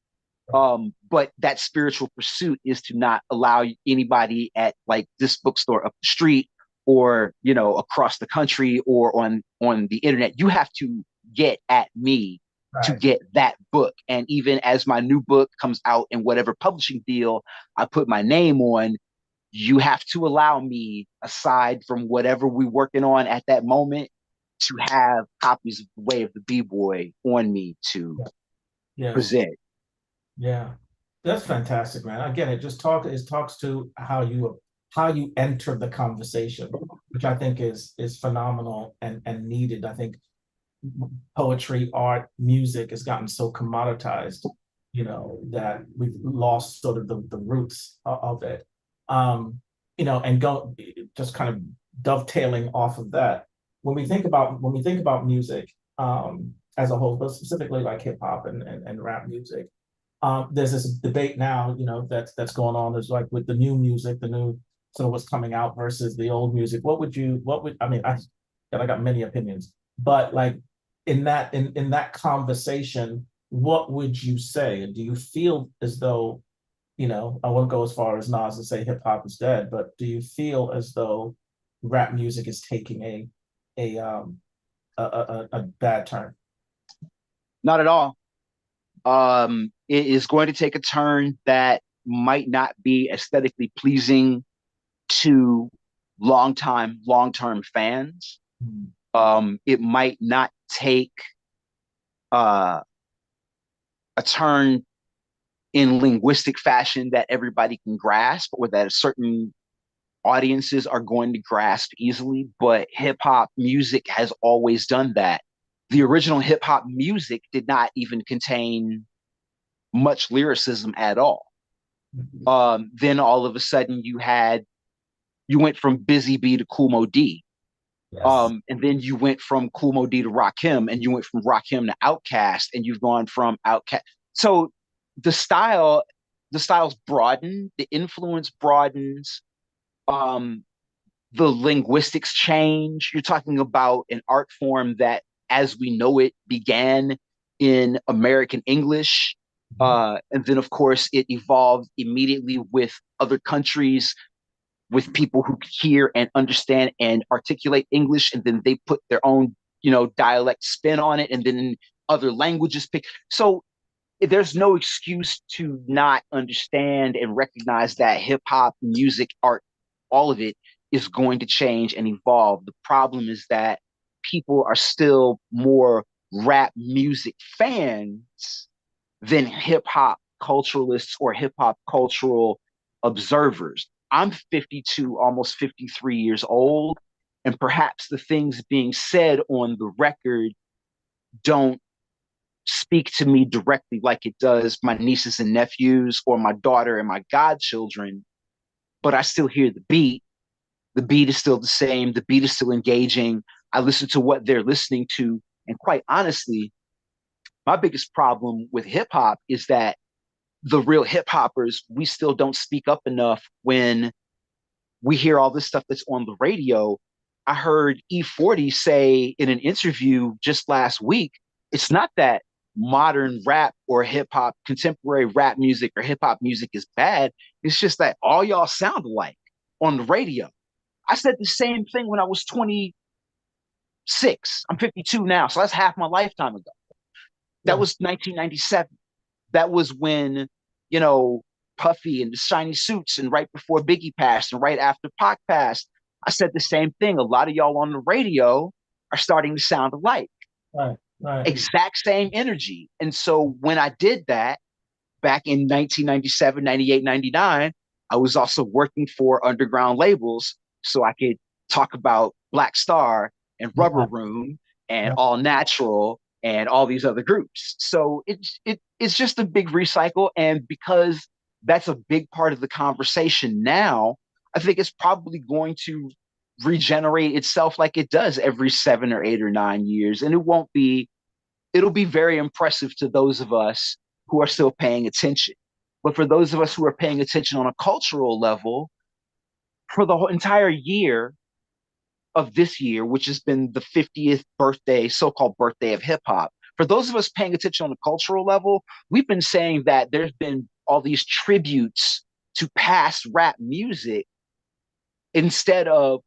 But that spiritual pursuit is to not allow anybody at like this bookstore up the street, or across the country, or on the internet. You have to get at me to Right. get that book. And even as my new book comes out in whatever publishing deal I put my name on, you have to allow me, aside from whatever we're working on at that moment, to have copies of The Way of the B-Boy on me to Yes. present. Yeah. That's fantastic, man. Again, it talks to how you enter the conversation, which I think is phenomenal and needed. I think poetry, art, music has gotten so commoditized, that we've lost sort of the roots of it. And go just kind of dovetailing off of that. When we think about music, as a whole, but specifically like hip hop and rap music, there's this debate now, that's going on. There's like with the new music, the new sort of what's coming out versus the old music. I mean, I got many opinions, but like in that conversation, what would you say? Do you feel as though, I won't go as far as Nas and say hip hop is dead, but do you feel as though rap music is taking a bad turn? Not at all. It is going to take a turn that might not be aesthetically pleasing to long term fans. Mm. It might not take uh, a turn in linguistic fashion that everybody can grasp, or that certain audiences are going to grasp easily. But hip hop music has always done that. The original hip hop music did not even contain much lyricism at all. Then all of a sudden you went from Busy Bee to Kool Moe Dee. Yes. And then you went from Kool Moe Dee to Rakim, and you went from Rakim to Outkast, and you've gone from Outkast. So the style, the styles broaden, the influence broadens, um, the linguistics change. You're talking about an art form that, as we know it, began in American English. And then, of course, it evolved immediately with other countries, with people who hear and understand and articulate English, and then they put their own, dialect spin on it, and then other languages pick. So there's no excuse to not understand and recognize that hip hop, music, art, all of it is going to change and evolve. The problem is that people are still more rap music fans than hip hop culturalists or hip hop cultural observers. I'm 52, almost 53 years old, and perhaps the things being said on the record don't speak to me directly like it does my nieces and nephews or my daughter and my godchildren, but I still hear the beat. The beat is still the same. The beat is still engaging. I listen to what they're listening to. And quite honestly, my biggest problem with hip hop is that the real hip hoppers, we still don't speak up enough when we hear all this stuff that's on the radio. I heard E40 say in an interview just last week, it's not that modern rap or hip hop, contemporary rap music or hip hop music is bad. It's just that all y'all sound alike on the radio. I said the same thing when I was 26. I'm 52 now, so that's half my lifetime ago. That was 1997. That was when, Puffy and the shiny suits, and right before Biggie passed and right after Pac passed. I said the same thing. A lot of y'all on the radio are starting to sound alike. Right. Right. Exact same energy. And so when I did that back in 1997, 98, 99, I was also working for underground labels so I could talk about Black Star and Rubber Room and All Natural and all these other groups. So it's just a big recycle. And because that's a big part of the conversation now, I think it's probably going to regenerate itself like it does every 7 or 8 or 9 years. And it'll be very impressive to those of us who are still paying attention. But for those of us who are paying attention on a cultural level, for the whole entire year of this year, which has been the 50th birthday, so-called birthday of hip hop, for those of us paying attention on a cultural level, we've been saying that there's been all these tributes to past rap music instead of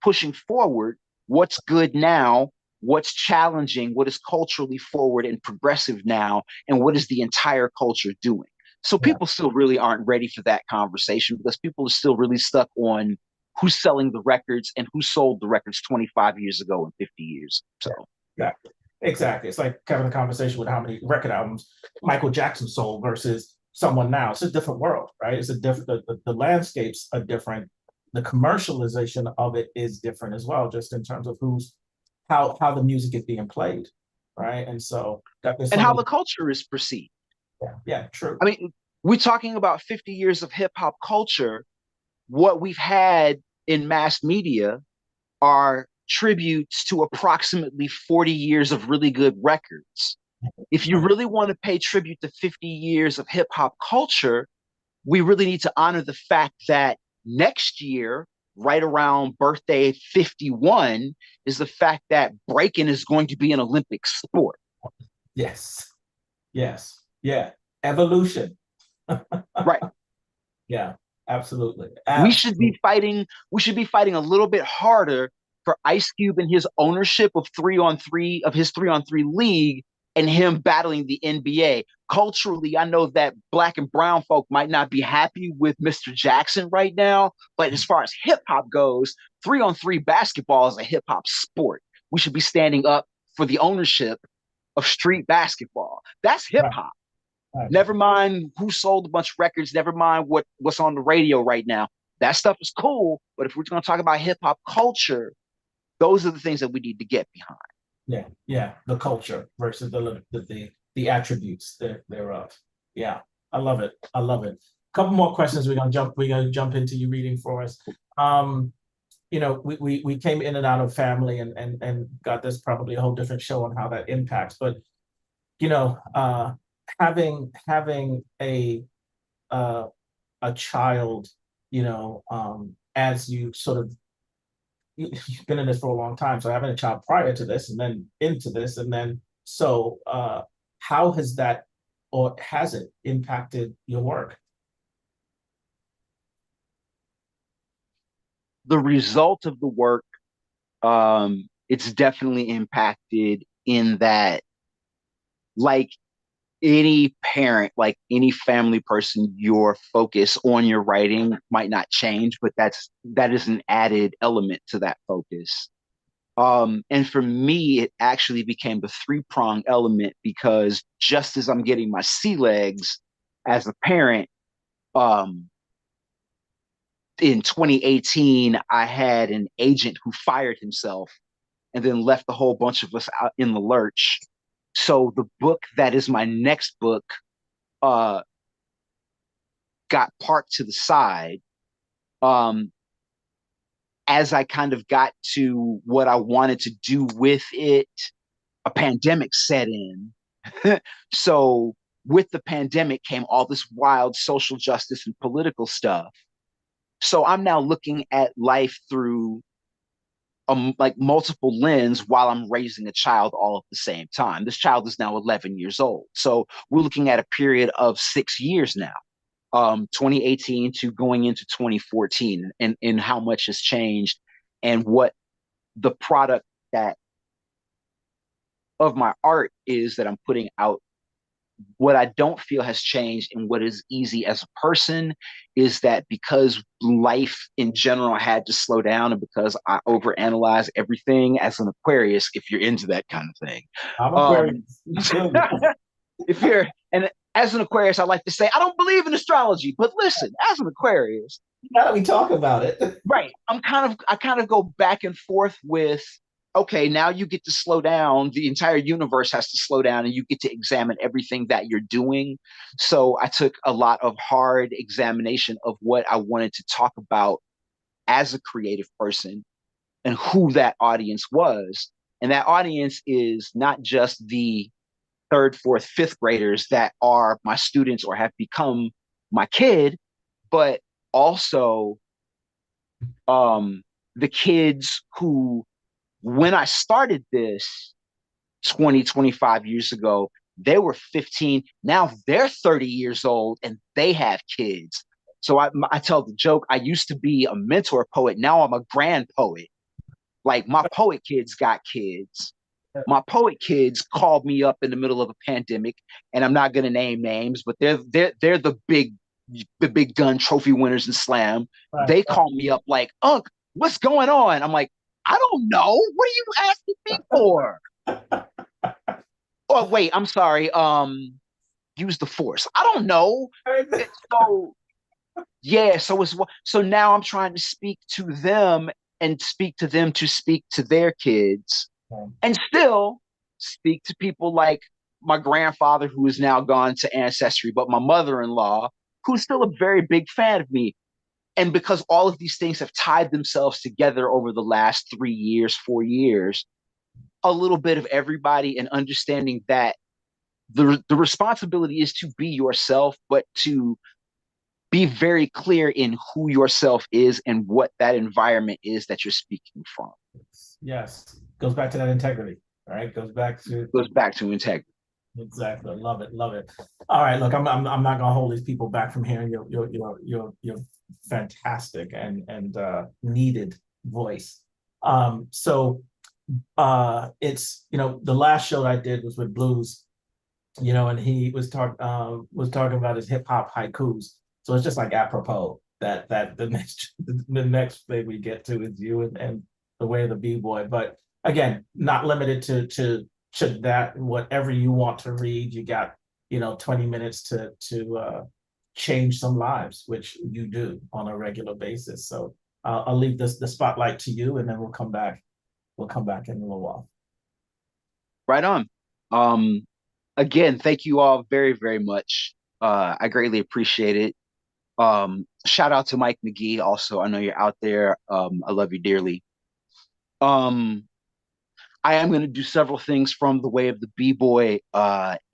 pushing forward what's good now, what's challenging, what is culturally forward and progressive now, and what is the entire culture doing. So people still really aren't ready for that conversation because people are still really stuck on who's selling the records and who sold the records 25 years ago and 50 years. So exactly. It's like having a conversation with how many record albums Michael Jackson sold versus someone now. It's a different world, right? It's a different, the landscapes are different. The commercialization of it is different as well, just in terms of how the music is being played, right? And so and how the culture is perceived. Yeah, true. I mean, we're talking about 50 years of hip hop culture. What we've had in mass media are tributes to approximately 40 years of really good records. If you really want to pay tribute to 50 years of hip hop culture, we really need to honor the fact that next year, right around birthday 51, is the fact that breaking is going to be an Olympic sport. Yes. Yeah. Evolution. Right. Yeah, absolutely. We should be fighting a little bit harder for Ice Cube and his ownership of 3-on-3 of his 3-on-3 league and him battling the NBA. Culturally, I know that black and brown folk might not be happy with Mr. Jackson right now, but as far as hip hop goes, 3-on-3 basketball is a hip hop sport. We should be standing up for the ownership of street basketball. That's hip Right. hop. Right. Never mind who sold a bunch of records. Never mind what's on the radio right now. That stuff is cool. But if we're going to talk about hip hop culture, those are the things that we need to get behind. Yeah, yeah, the culture versus the attributes thereof. Yeah, I love it. I love it. A couple more questions. We're gonna jump into you reading for us. We came in and out of family and got this probably a whole different show on how that impacts. But you know, having a child, as you sort of you've been in this for a long time, so having a child prior to this and then into this, and then how has that, or has it impacted your work? The result of the work, it's definitely impacted in that, like any parent, like any family person, your focus on your writing might not change, but that is an added element to that focus. And for me, it actually became a three-prong element because just as I'm getting my sea legs as a parent, um, in 2018, I had an agent who fired himself and then left a whole bunch of us out in the lurch. So the book that is my next book uh, got parked to the side. Um, as I kind of got to what I wanted to do with it, a pandemic set in. So with the pandemic came all this wild social justice and political stuff. So I'm now looking at life through like multiple lens while I'm raising a child all at the same time. This child is now 11 years old. So we're looking at a period of 6 years now, 2018 to going into 2014, and how much has changed and what the product that of my art is that I'm putting out. What I don't feel has changed and what is easy as a person is that because life in general had to slow down and because I overanalyze everything as an Aquarius, if you're into that kind of thing. I'm Um, Aquarius. if you're, and as an Aquarius, I like to say, I don't believe in astrology, but listen, as an Aquarius, Now that we talk about it, right, I kind of go back and forth with, okay, now you get to slow down. The entire universe has to slow down and you get to examine everything that you're doing. So I took a lot of hard examination of what I wanted to talk about as a creative person and who that audience was. And that audience is not just the third, fourth, fifth graders that are my students or have become my kid, but also the kids who, when I started this 20, 25 years ago, they were 15. Now they're 30 years old and they have kids. So I tell the joke, I used to be a mentor poet. Now I'm a grand poet. Like my poet kids got kids. My poet kids called me up in the middle of a pandemic, and I'm not going to name names, but they're the big gun trophy winners in slam. right, They call me up like, Unc, what's going on? I'm like, I don't know. What are you asking me for? Oh, wait, I'm sorry. Use the force. I don't know. right. So yeah, so now I'm trying to speak to them and speak to them to speak to their kids and still speak to people like my grandfather who is now gone to ancestry, but my mother-in-law, who's still a very big fan of me. And because all of these things have tied themselves together over the last 3 years, 4 years, a little bit of everybody and understanding that the responsibility is to be yourself, but to be very clear in who yourself is and what that environment is that you're speaking from. Yes, goes back to that integrity. All right, Goes back to integrity. exactly. Love it, love it. All right, look, I'm not gonna hold these people back from hearing your fantastic and needed voice. So it's the last show I did was with Blues, and he was talking about his hip hop haikus. So it's just like apropos that the next thing we get to is you and the way of the b-boy. But again, not limited to that. Whatever you want to read, you got 20 minutes to change some lives, which you do on a regular basis. So I'll leave the spotlight to you, and then we'll come back. We'll come back in a little while. Right on. Again, thank you all very, very much. I greatly appreciate it. Shout out to Mike McGee. Also, I know you're out there. I love you dearly. I am going to do several things from the way of the B-boy,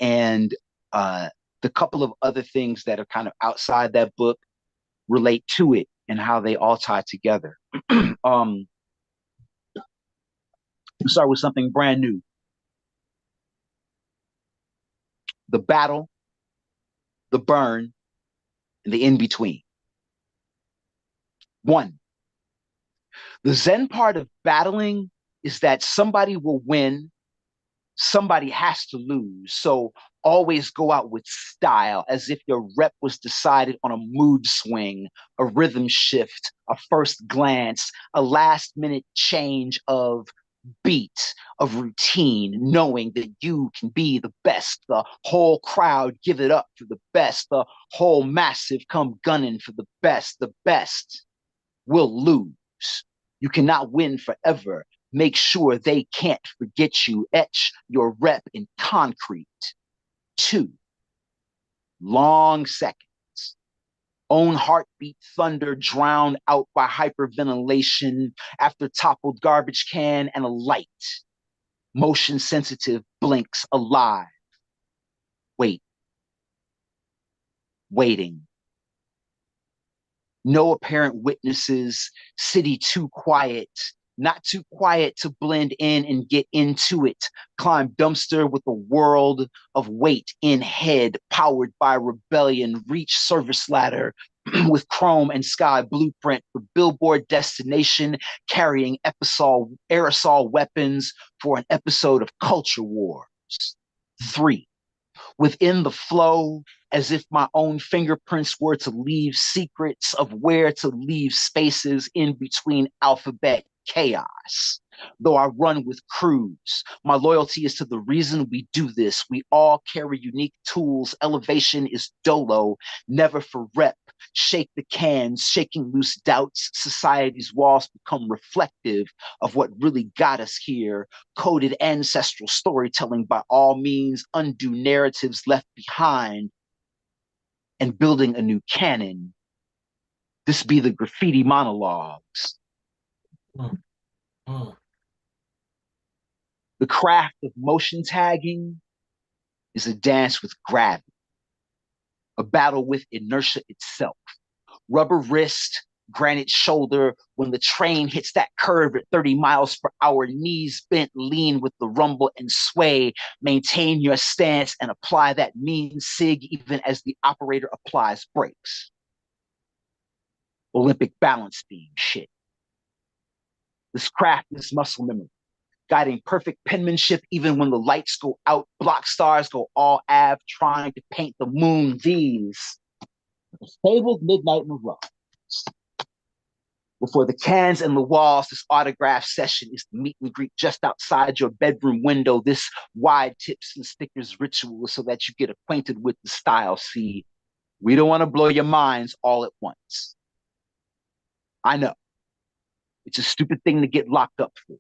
and the couple of other things that are kind of outside that book relate to it and how they all tie together. We'll start with something brand new. The battle, the burn, and the in-between. 1, the Zen part of battling is that somebody will win, somebody has to lose. So always go out with style, as if your rep was decided on a mood swing, a rhythm shift, a first glance, a last minute change of beat, of routine, knowing that you can be the best. The whole crowd give it up for the best. The whole massive come gunning for the best. The best will lose. You cannot win forever. Make sure they can't forget you. Etch your rep in concrete. 2, long seconds. Own heartbeat thunder drowned out by hyperventilation after toppled garbage can and a light. Motion sensitive blinks alive. Wait. Waiting. No apparent witnesses. City too quiet. Not too quiet to blend in and get into it. Climb dumpster with a world of weight in head, powered by rebellion. Reach service ladder with chrome and sky blueprint for billboard destination, carrying aerosol weapons for an episode of Culture Wars. 3, within the flow, as if my own fingerprints were to leave secrets of where to leave spaces in between alphabet chaos. Though I run with crews, my loyalty is to the reason we do this. We all carry unique tools. Elevation is dolo, never for rep. Shake the cans, shaking loose doubts. Society's walls become reflective of what really got us here. Coded ancestral storytelling by all means, undo narratives left behind, and building a new canon. This be the graffiti monologues. The craft of motion tagging is a dance with gravity, a battle with inertia itself. Rubber wrist, granite shoulder, when the train hits that curve at 30 miles per hour, knees bent, lean with the rumble and sway. Maintain your stance and apply that mean sig even as the operator applies brakes. Olympic balance beam shit. This craft is muscle memory, guiding perfect penmanship even when the lights go out. Block stars go all av, trying to paint the moon. These fabled midnight in a row. Before the cans and the walls, this autograph session is the meet and greet just outside your bedroom window. This wide tips and stickers ritual so that you get acquainted with the style. See, we don't want to blow your minds all at once. I know it's a stupid thing to get locked up for.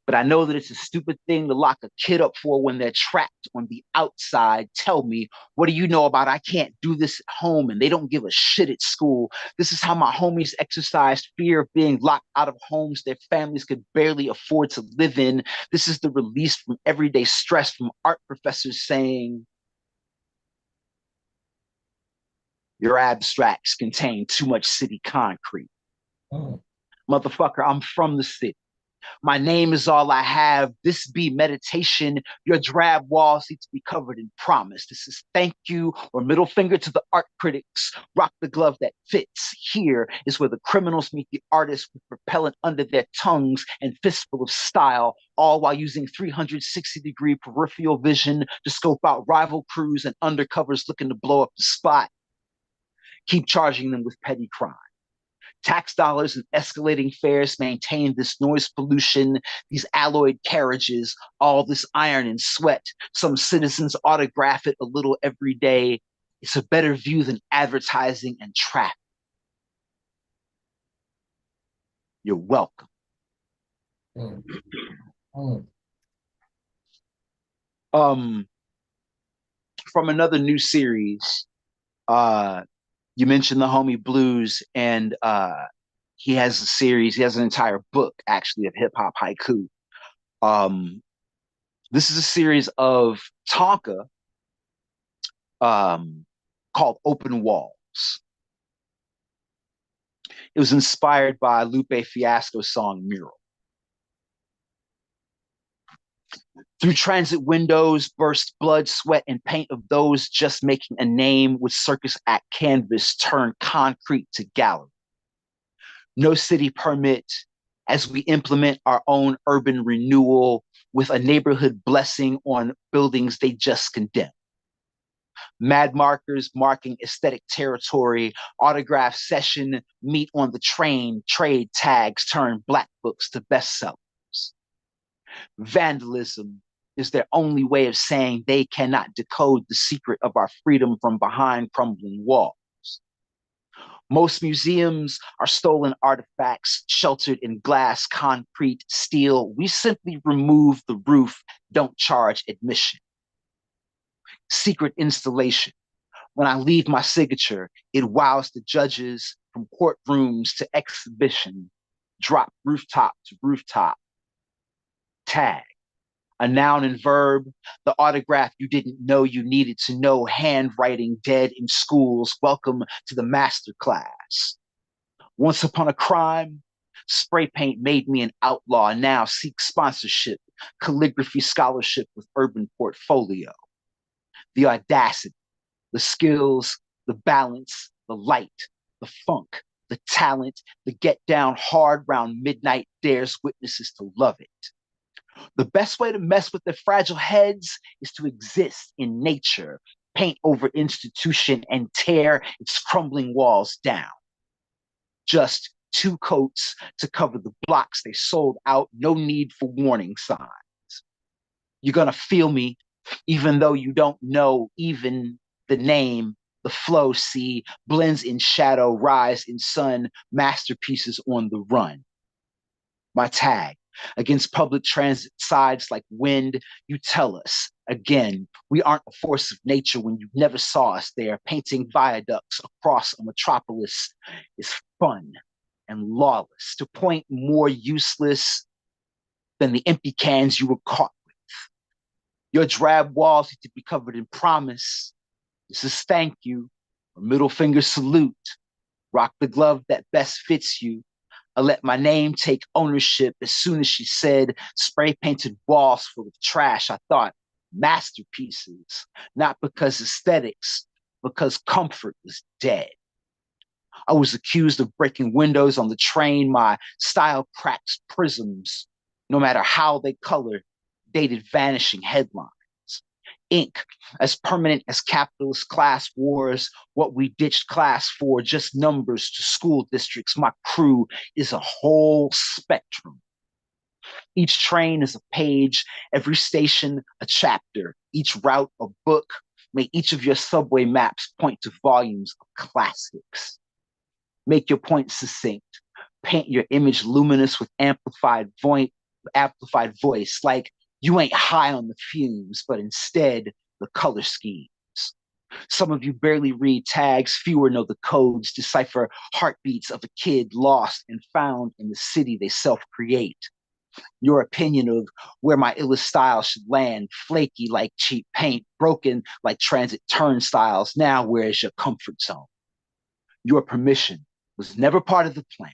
But I know that it's a stupid thing to lock a kid up for when they're trapped on the outside. Tell me, what do you know about I can't do this at home and they don't give a shit at school? This is how my homies exercised fear of being locked out of homes their families could barely afford to live in. This is the release from everyday stress from art professors saying, your abstracts contain too much city concrete. Motherfucker, I'm from the city. My name is all I have. This be meditation. Your drab walls need to be covered in promise. This is thank you or middle finger to the art critics. Rock the glove that fits. Here is where the criminals meet the artists with propellant under their tongues and fistful of style, all while using 360-degree peripheral vision to scope out rival crews and undercovers looking to blow up the spot. Keep charging them with petty crime. Tax dollars and escalating fares maintain this noise pollution, these alloyed carriages, all this iron and sweat. Some citizens autograph it a little every day. It's a better view than advertising and traffic. You're welcome. Mm. Mm. From another new series, you mentioned the homie Blues, and he has a series, he has an entire book actually of hip hop haiku. This is a series of Tonka called Open Walls. It was inspired by Lupe Fiasco's song Mural. Through transit windows burst blood, sweat, and paint of those just making a name with circus act canvas turned concrete to gallery. No city permit as we implement our own urban renewal with a neighborhood blessing on buildings they just condemned. Mad markers marking aesthetic territory, autograph session, meet on the train, trade tags turn black books to bestsellers. Vandalism is their only way of saying they cannot decode the secret of our freedom from behind crumbling walls. Most museums are stolen artifacts sheltered in glass, concrete, steel. We simply remove the roof, don't charge admission. Secret installation. When I leave my signature, it wows the judges from courtrooms to exhibition. Drop rooftop to rooftop. Tag. A noun and verb, the autograph you didn't know you needed to know, handwriting dead in schools. Welcome to the master class. Once upon a crime, spray paint made me an outlaw. Now seek sponsorship, calligraphy scholarship with urban portfolio. The audacity, the skills, the balance, the light, the funk, the talent, the get down hard round midnight dares witnesses to love it. The best way to mess with their fragile heads is to exist in nature, paint over institution, and tear its crumbling walls down. Just 2 coats to cover the blocks they sold out, no need for warning signs. You're gonna feel me, even though you don't know even the name, the flow, see, blends in shadow, rise in sun, masterpieces on the run. My tag. Against public transit sides like wind, you tell us, again, we aren't a force of nature when you never saw us there. Painting viaducts across a metropolis is fun and lawless, to point more useless than the empty cans you were caught with. Your drab walls need to be covered in promise. This is thank you, or middle finger salute. Rock the glove that best fits you. I let my name take ownership as soon as she said spray painted walls full of trash. I thought masterpieces, not because aesthetics, because comfort was dead. I was accused of breaking windows on the train. My style cracks prisms, no matter how they color, dated vanishing headlines. Ink, as permanent as capitalist class wars, what we ditched class for, just numbers to school districts. My crew is a whole spectrum. Each train is a page, every station a chapter, each route a book. May each of your subway maps point to volumes of classics. Make your point succinct. Paint your image luminous with amplified voice, like you ain't high on the fumes, but instead the color schemes. Some of you barely read tags, fewer know the codes, decipher heartbeats of a kid lost and found in the city they self-create. Your opinion of where my illest style should land, flaky like cheap paint, broken like transit turnstiles. Now where is your comfort zone? Your permission was never part of the plan.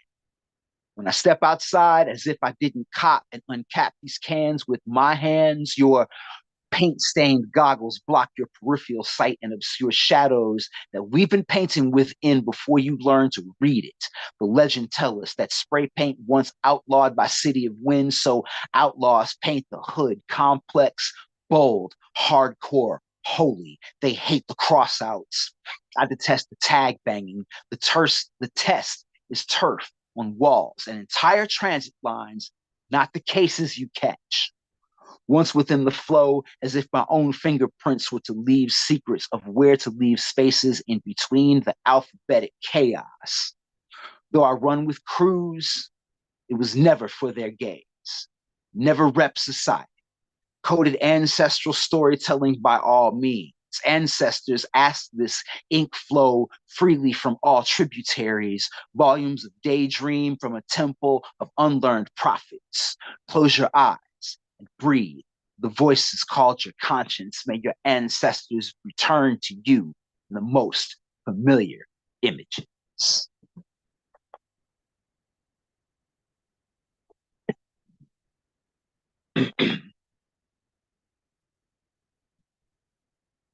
When I step outside, as if I didn't cop and uncap these cans with my hands, your paint-stained goggles block your peripheral sight and obscure shadows that we've been painting within before you learn to read it. The legend tells us that spray paint once outlawed by City of Wind, so outlaws paint the hood complex, bold, hardcore, holy. They hate the crossouts. I detest the tag banging. The test is turf on walls and entire transit lines, not the cases you catch. Once within the flow, as if my own fingerprints were to leave secrets of where to leave spaces in between the alphabetic chaos. Though I run with crews, it was never for their gaze, never rep society. Coded ancestral storytelling by all means. Ancestors asked this ink flow freely from all tributaries, volumes of daydream from a temple of unlearned prophets. Close your eyes and breathe. The voices called your conscience. May your ancestors return to you in the most familiar images.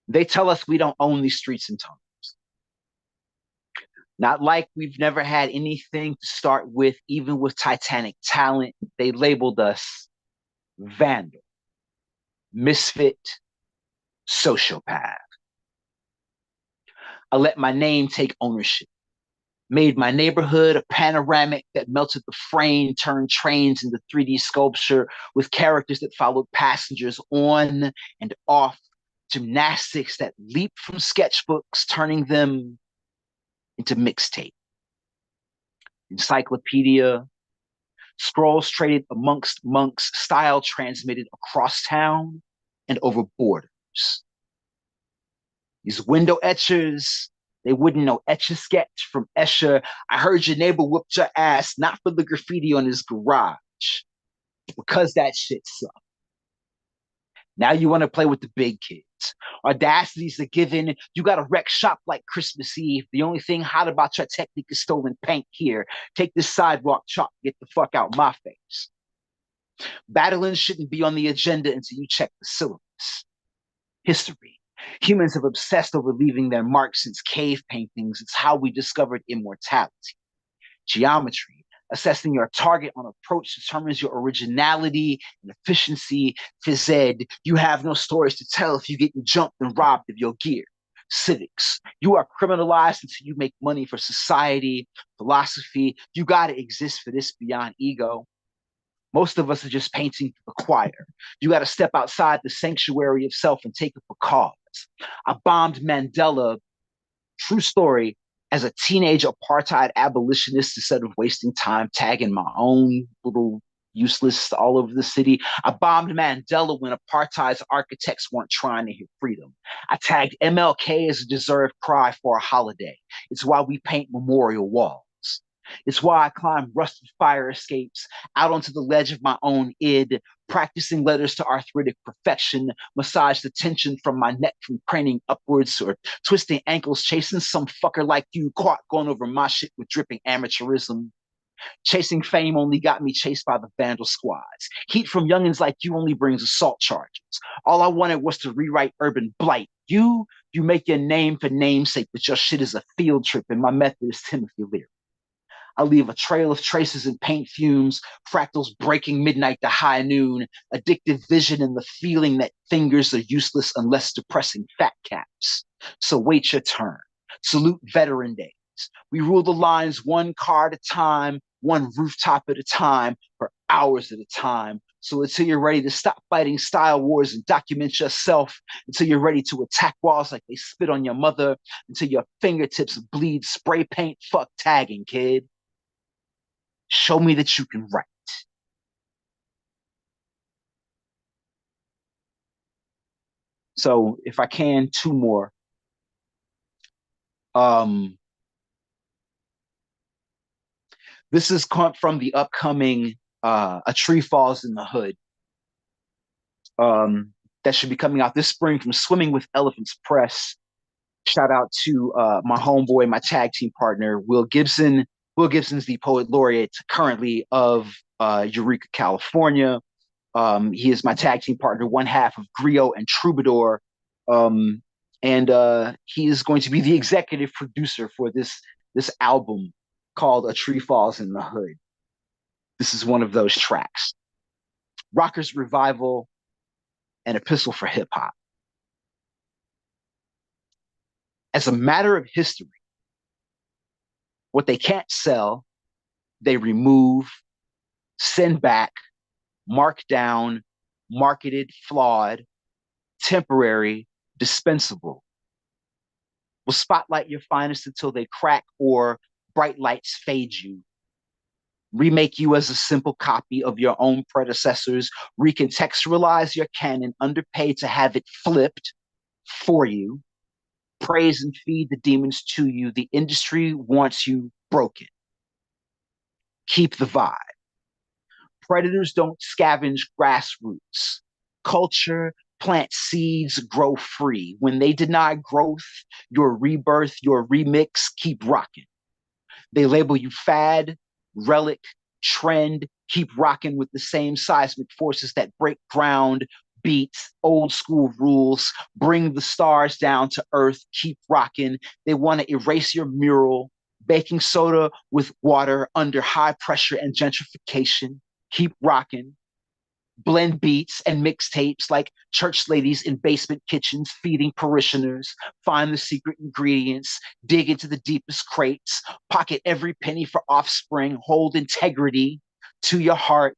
They tell us we don't own these streets and tunnels. Not like we've never had anything to start with, even with Titanic talent. They labeled us vandal, misfit, sociopath. I let my name take ownership. Made my neighborhood a panoramic that melted the frame, turned trains into 3D sculpture with characters that followed passengers on and off, gymnastics that leaped from sketchbooks, turning them into mixtape. Encyclopedia, scrolls traded amongst monks, style transmitted across town and over borders. These window etchers, they wouldn't know Etch-a-Sketch from Escher. I heard your neighbor whooped your ass, not for the graffiti on his garage, because that shit sucked. Now you want to play with the big kids. Audacity's a given. You got to wreck shop like Christmas Eve. The only thing hot about your technique is stolen paint here. Take this sidewalk chalk, get the fuck out my face. Battling shouldn't be on the agenda until you check the syllabus. History. Humans have obsessed over leaving their mark since cave paintings. It's how we discovered immortality. Geometry. Assessing your target on approach determines your originality and efficiency. Phys ed, you have no stories to tell if you're getting jumped and robbed of your gear. Civics, you are criminalized until you make money for society. Philosophy, you got to exist for this beyond ego. Most of us are just painting for the choir. You got to step outside the sanctuary of self and take up a cause. I bombed Mandela, true story, as a teenage apartheid abolitionist instead of wasting time tagging my own little useless all over the city. I bombed Mandela when apartheid's architects weren't trying to hear freedom. I tagged MLK as a deserved cry for a holiday. It's why we paint memorial walls. It's why I climb rusted fire escapes out onto the ledge of my own id, practicing letters to arthritic perfection, massage the tension from my neck from craning upwards, or twisting ankles, chasing some fucker like you, caught going over my shit with dripping amateurism. Chasing fame only got me chased by the vandal squads. Heat from youngins like you only brings assault charges. All I wanted was to rewrite urban blight. You make your name for namesake, but your shit is a field trip, and my method is Timothy Leary. I leave a trail of traces and paint fumes, fractals breaking midnight to high noon, addictive vision and the feeling that fingers are useless unless depressing fat caps. So wait your turn. Salute Veteran Days. We rule the lines one car at a time, one rooftop at a time, for hours at a time. So until you're ready to stop fighting style wars and document yourself, until you're ready to attack walls like they spit on your mother, until your fingertips bleed spray paint, fuck tagging, kid. Show me that you can write. So if I can, two more. This is from the upcoming A Tree Falls in the Hood. That should be coming out this spring from Swimming with Elephants Press. Shout out to my homeboy, my tag team partner, Will Gibson. Will Gibson's the poet laureate currently of Eureka, California. He is my tag team partner, one half of Griot and Troubadour. And he is going to be the executive producer for this album called A Tree Falls in the Hood. This is one of those tracks. Rockers Revival, an epistle for hip hop. As a matter of history, What they can't sell, they remove, send back, mark down, marketed, flawed, temporary, dispensable. Will spotlight your finest until they crack or bright lights fade you. Remake you as a simple copy of your own predecessors, recontextualize your canon, underpaid to have it flipped for you, praise and feed the demons to you. The industry wants you broken. Keep the vibe. Predators don't scavenge grassroots. Culture plants seeds, grow free. When they deny growth, your rebirth, your remix, keep rocking. They label you fad, relic, trend, keep rocking with the same seismic forces that break ground, beats, old school rules, bring the stars down to earth, keep rocking. They want to erase your mural, baking soda with water under high pressure and gentrification, keep rocking. Blend beats and mixtapes like church ladies in basement kitchens feeding parishioners, find the secret ingredients, dig into the deepest crates, pocket every penny for offspring, hold integrity to your heart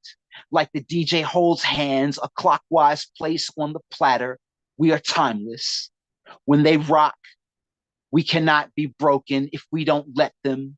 like the DJ holds hands, a clockwise place on the platter. We are timeless. When they rock, we cannot be broken if we don't let them.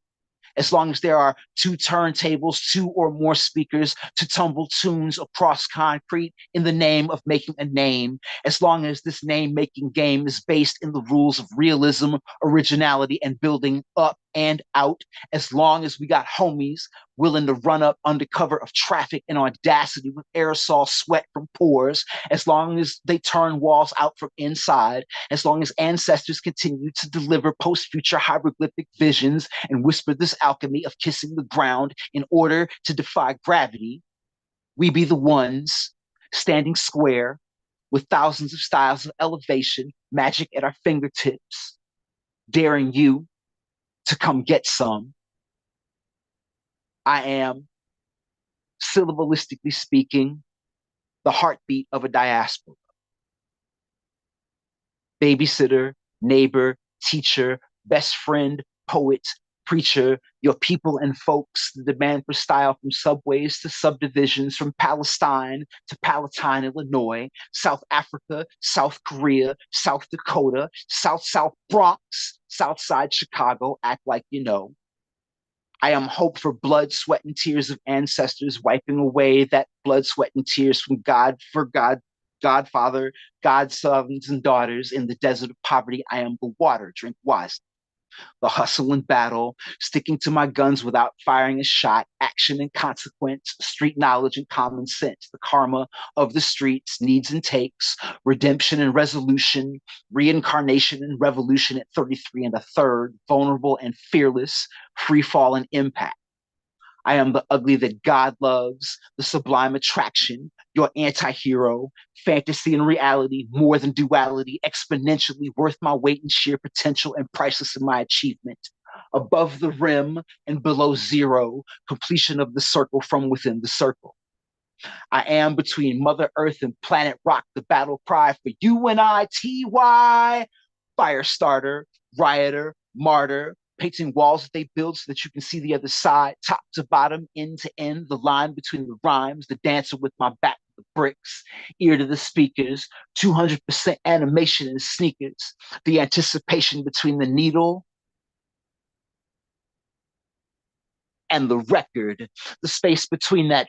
As long as there are two turntables, two or more speakers to tumble tunes across concrete in the name of making a name, as long as this name-making game is based in the rules of realism, originality, and building up and out, as long as we got homies willing to run up under cover of traffic and audacity with aerosol sweat from pores, as long as they turn walls out from inside, as long as ancestors continue to deliver post-future hieroglyphic visions and whisper this alchemy of kissing the ground in order to defy gravity, we be the ones standing square with thousands of styles of elevation, magic at our fingertips, daring you to come get some. I am, syllabalistically speaking, the heartbeat of a diaspora. Babysitter, neighbor, teacher, best friend, poet, preacher, your people and folks, the demand for style from subways to subdivisions, from Palestine to Palatine, Illinois, South Africa, South Korea, South Dakota, South Bronx, Southside Chicago, act like you know. I am hope for blood, sweat, and tears of ancestors, wiping away that blood, sweat, and tears from God, for God, Godfather, God's sons and daughters in the desert of poverty. I am the water, drink wisely. The hustle and battle, sticking to my guns without firing a shot, action and consequence, street knowledge and common sense, the karma of the streets, needs and takes, redemption and resolution, reincarnation and revolution at 33 and a third, vulnerable and fearless, free fall and impact. I am the ugly that God loves, the sublime attraction, your anti-hero, fantasy and reality, more than duality, exponentially worth my weight in sheer potential and priceless in my achievement. Above the rim and below zero, completion of the circle from within the circle. I am between Mother Earth and planet Rock, the battle cry for UNITY, fire starter, rioter, martyr, painting walls that they build so that you can see the other side, top to bottom, end to end, the line between the rhymes, the dancer with my back to the bricks, ear to the speakers, 200% animation in sneakers, the anticipation between the needle and the record, the space between that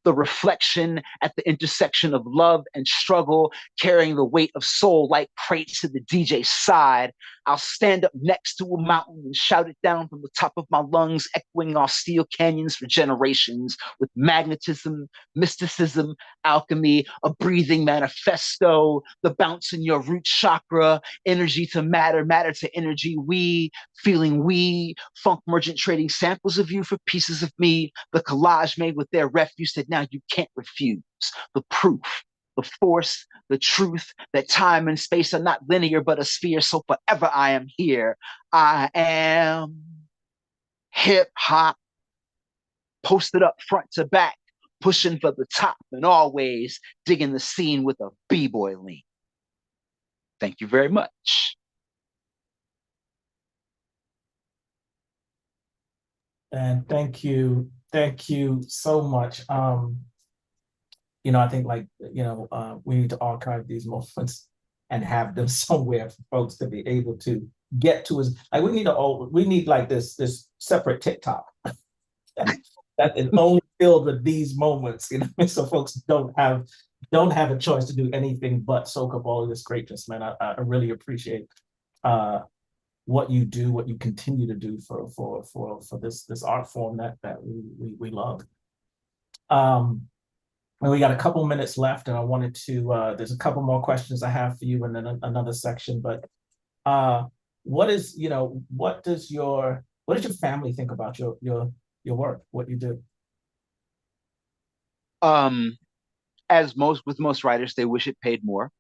the reflection at the intersection of love and struggle, carrying the weight of soul like crates to the DJ's side. I'll stand up next to a mountain and shout it down from the top of my lungs, echoing our steel canyons for generations with magnetism, mysticism, alchemy, a breathing manifesto, the bounce in your root chakra, energy to matter, matter to energy, we, feeling we, funk merchant trading samples of you for pieces of me, the collage made with their refuse that now you can't refuse, the proof, the force, the truth that time and space are not linear but a sphere, so forever I am here. I am hip hop, posted up front to back, pushing for the top and always digging the scene with a b-boy lean. Thank you very much. And thank you so much. I think we need to archive these moments and have them somewhere for folks to be able to get to us. Like we need like this separate TikTok that is only filled with these moments, so folks don't have a choice to do anything but soak up all of this greatness, man. I really appreciate uh what you do, what you continue to do for this art form that we love. Um, and we got a couple minutes left, and I wanted to. There's a couple more questions I have for you, and then another section. But uh, what does your family think about your work, what you do? Um, as most writers, they wish it paid more.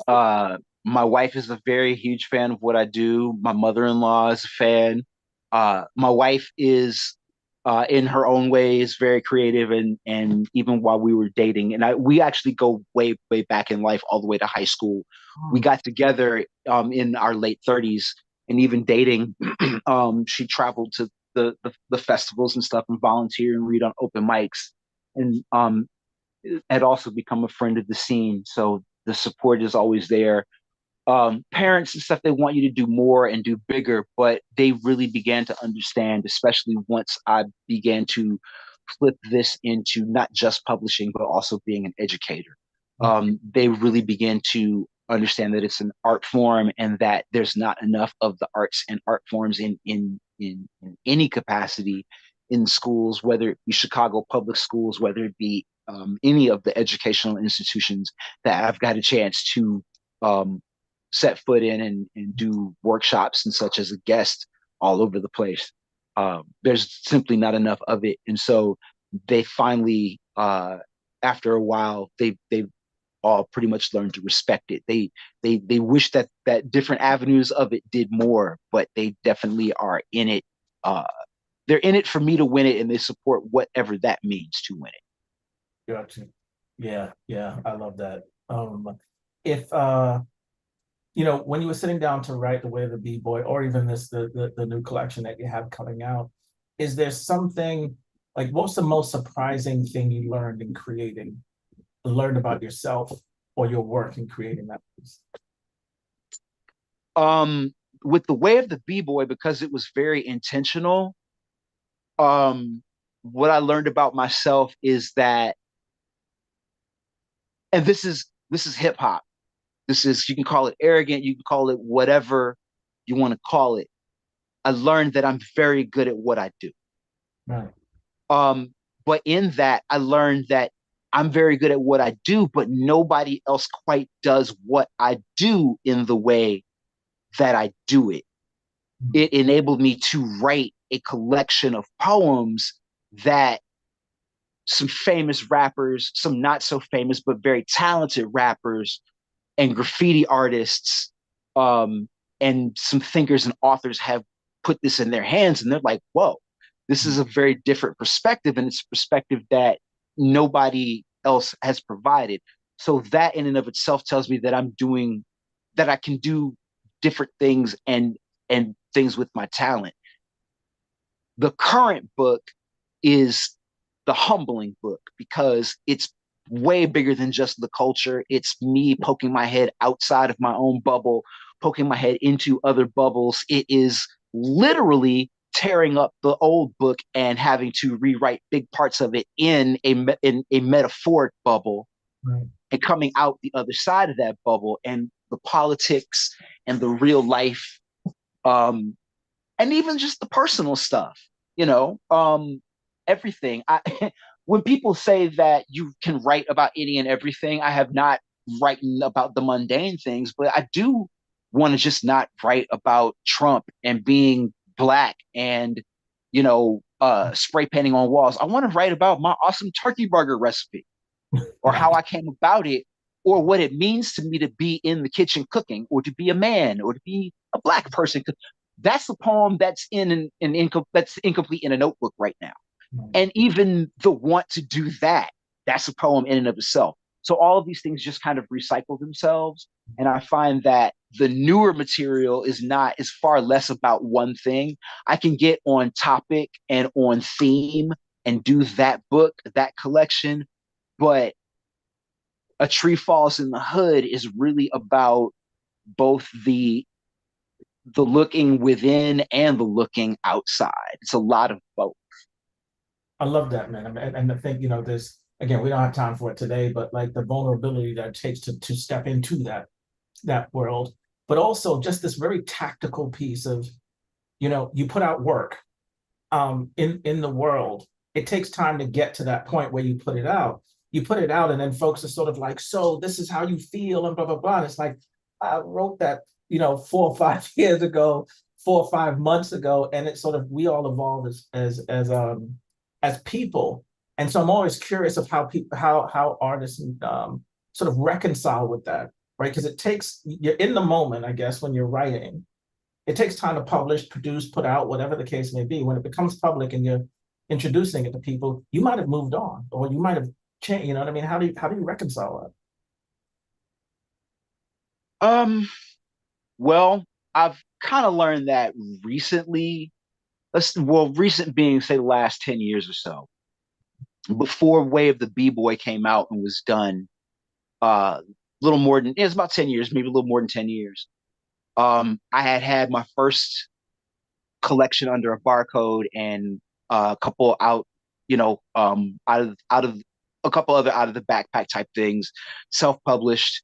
Uh, my wife is a very huge fan of what I do. My mother-in-law is a fan. My wife is, in her own ways, very creative, and even while we were dating, and we actually go way back in life, all the way to high school. We Oh, got together in our late 30s, and even dating. She traveled to the festivals and stuff, and volunteer and read on open mics, and had also become a friend of the scene. So the support is always there. Parents and stuff, they want you to do more and do bigger, but they really began to understand, especially once I began to flip this into not just publishing, but also being an educator. They really began to understand that it's an art form and that there's not enough of the arts and art forms in any capacity in schools, whether it be Chicago public schools, whether it be any of the educational institutions that I've got a chance to um, set foot in and do workshops and such as a guest all over the place. There's simply not enough of it, and so they finally, after a while, they all pretty much learned to respect it. They wish that different avenues of it did more, but they definitely are in it. Uh, they're in it for me to win it, and they support whatever that means to win it. gotcha. Yeah, I love that. If when you were sitting down to write The Way of the B-Boy, or even the new collection that you have coming out, is there something like what's the most surprising thing you learned about yourself or your work in creating that piece? Um, with the way of the b-boy, because it was very intentional, um, what I learned about myself is that, and this is hip hop. This is, you can call it arrogant, you can call it whatever you want to call it. I learned that I'm very good at what I do. Right. Um, but in that, I learned that I'm very good at what I do, but nobody else quite does what I do in the way that I do it. It enabled me to write a collection of poems that some famous rappers, some not so famous, but very talented rappers and graffiti artists, um, and some thinkers and authors have put this in their hands, and they're like, whoa, this is a very different perspective, and it's a perspective that nobody else has provided. So that in and of itself tells me that I can do different things and things with my talent. The current book is the humbling book because it's way bigger than just the culture. It's me poking my head outside of my own bubble, poking my head into other bubbles. It is literally tearing up the old book and having to rewrite big parts of it in a metaphoric bubble, Right. and coming out the other side of that bubble, and the politics and the real life, um, and even just the personal stuff, you know, everything. When people say that you can write about any and everything, I have not written about the mundane things, but I do want to just not write about Trump and being black and, spray painting on walls. I want to write about my awesome turkey burger recipe, or how I came about it, or what it means to me to be in the kitchen cooking, or to be a man, or to be a black person. That's a poem that's that's incomplete in a notebook right now. Right. And even the want to do that, that's a poem in and of itself. So all of these things just kind of recycle themselves. And I find that the newer material is far less about one thing. I can get on topic and on theme and do that book, that collection, but A Tree Falls in the Hood is really about both the looking within and the looking outside. It's a lot of both. I love that, man. And I think, there's, again, we don't have time for it today, but like the vulnerability that it takes to step into that world, but also just this very tactical piece of, you put out work in the world. It takes time to get to that point where you put it out. You put it out, and then folks are sort of like, so this is how you feel, and blah, blah, blah. And it's like, I wrote that, 4 or 5 years ago, 4 or 5 months ago, and it's sort of, we all evolve as people. And so I'm always curious of how people, how artists sort of reconcile with that, right? Because you're in the moment, I guess, when you're writing. It takes time to publish, produce, put out, whatever the case may be. When it becomes public and you're introducing it to people, you might have moved on, or you might have changed. You know what I mean? How do you reconcile Um, well, I've kind of learned that recently. Recent being say the last 10 years or so. Before Way of the B-Boy came out and was done, a little more than it's about 10 years, maybe a little more than 10 years. I had my first collection under a barcode and a couple out of a couple other out of the backpack type things, self-published,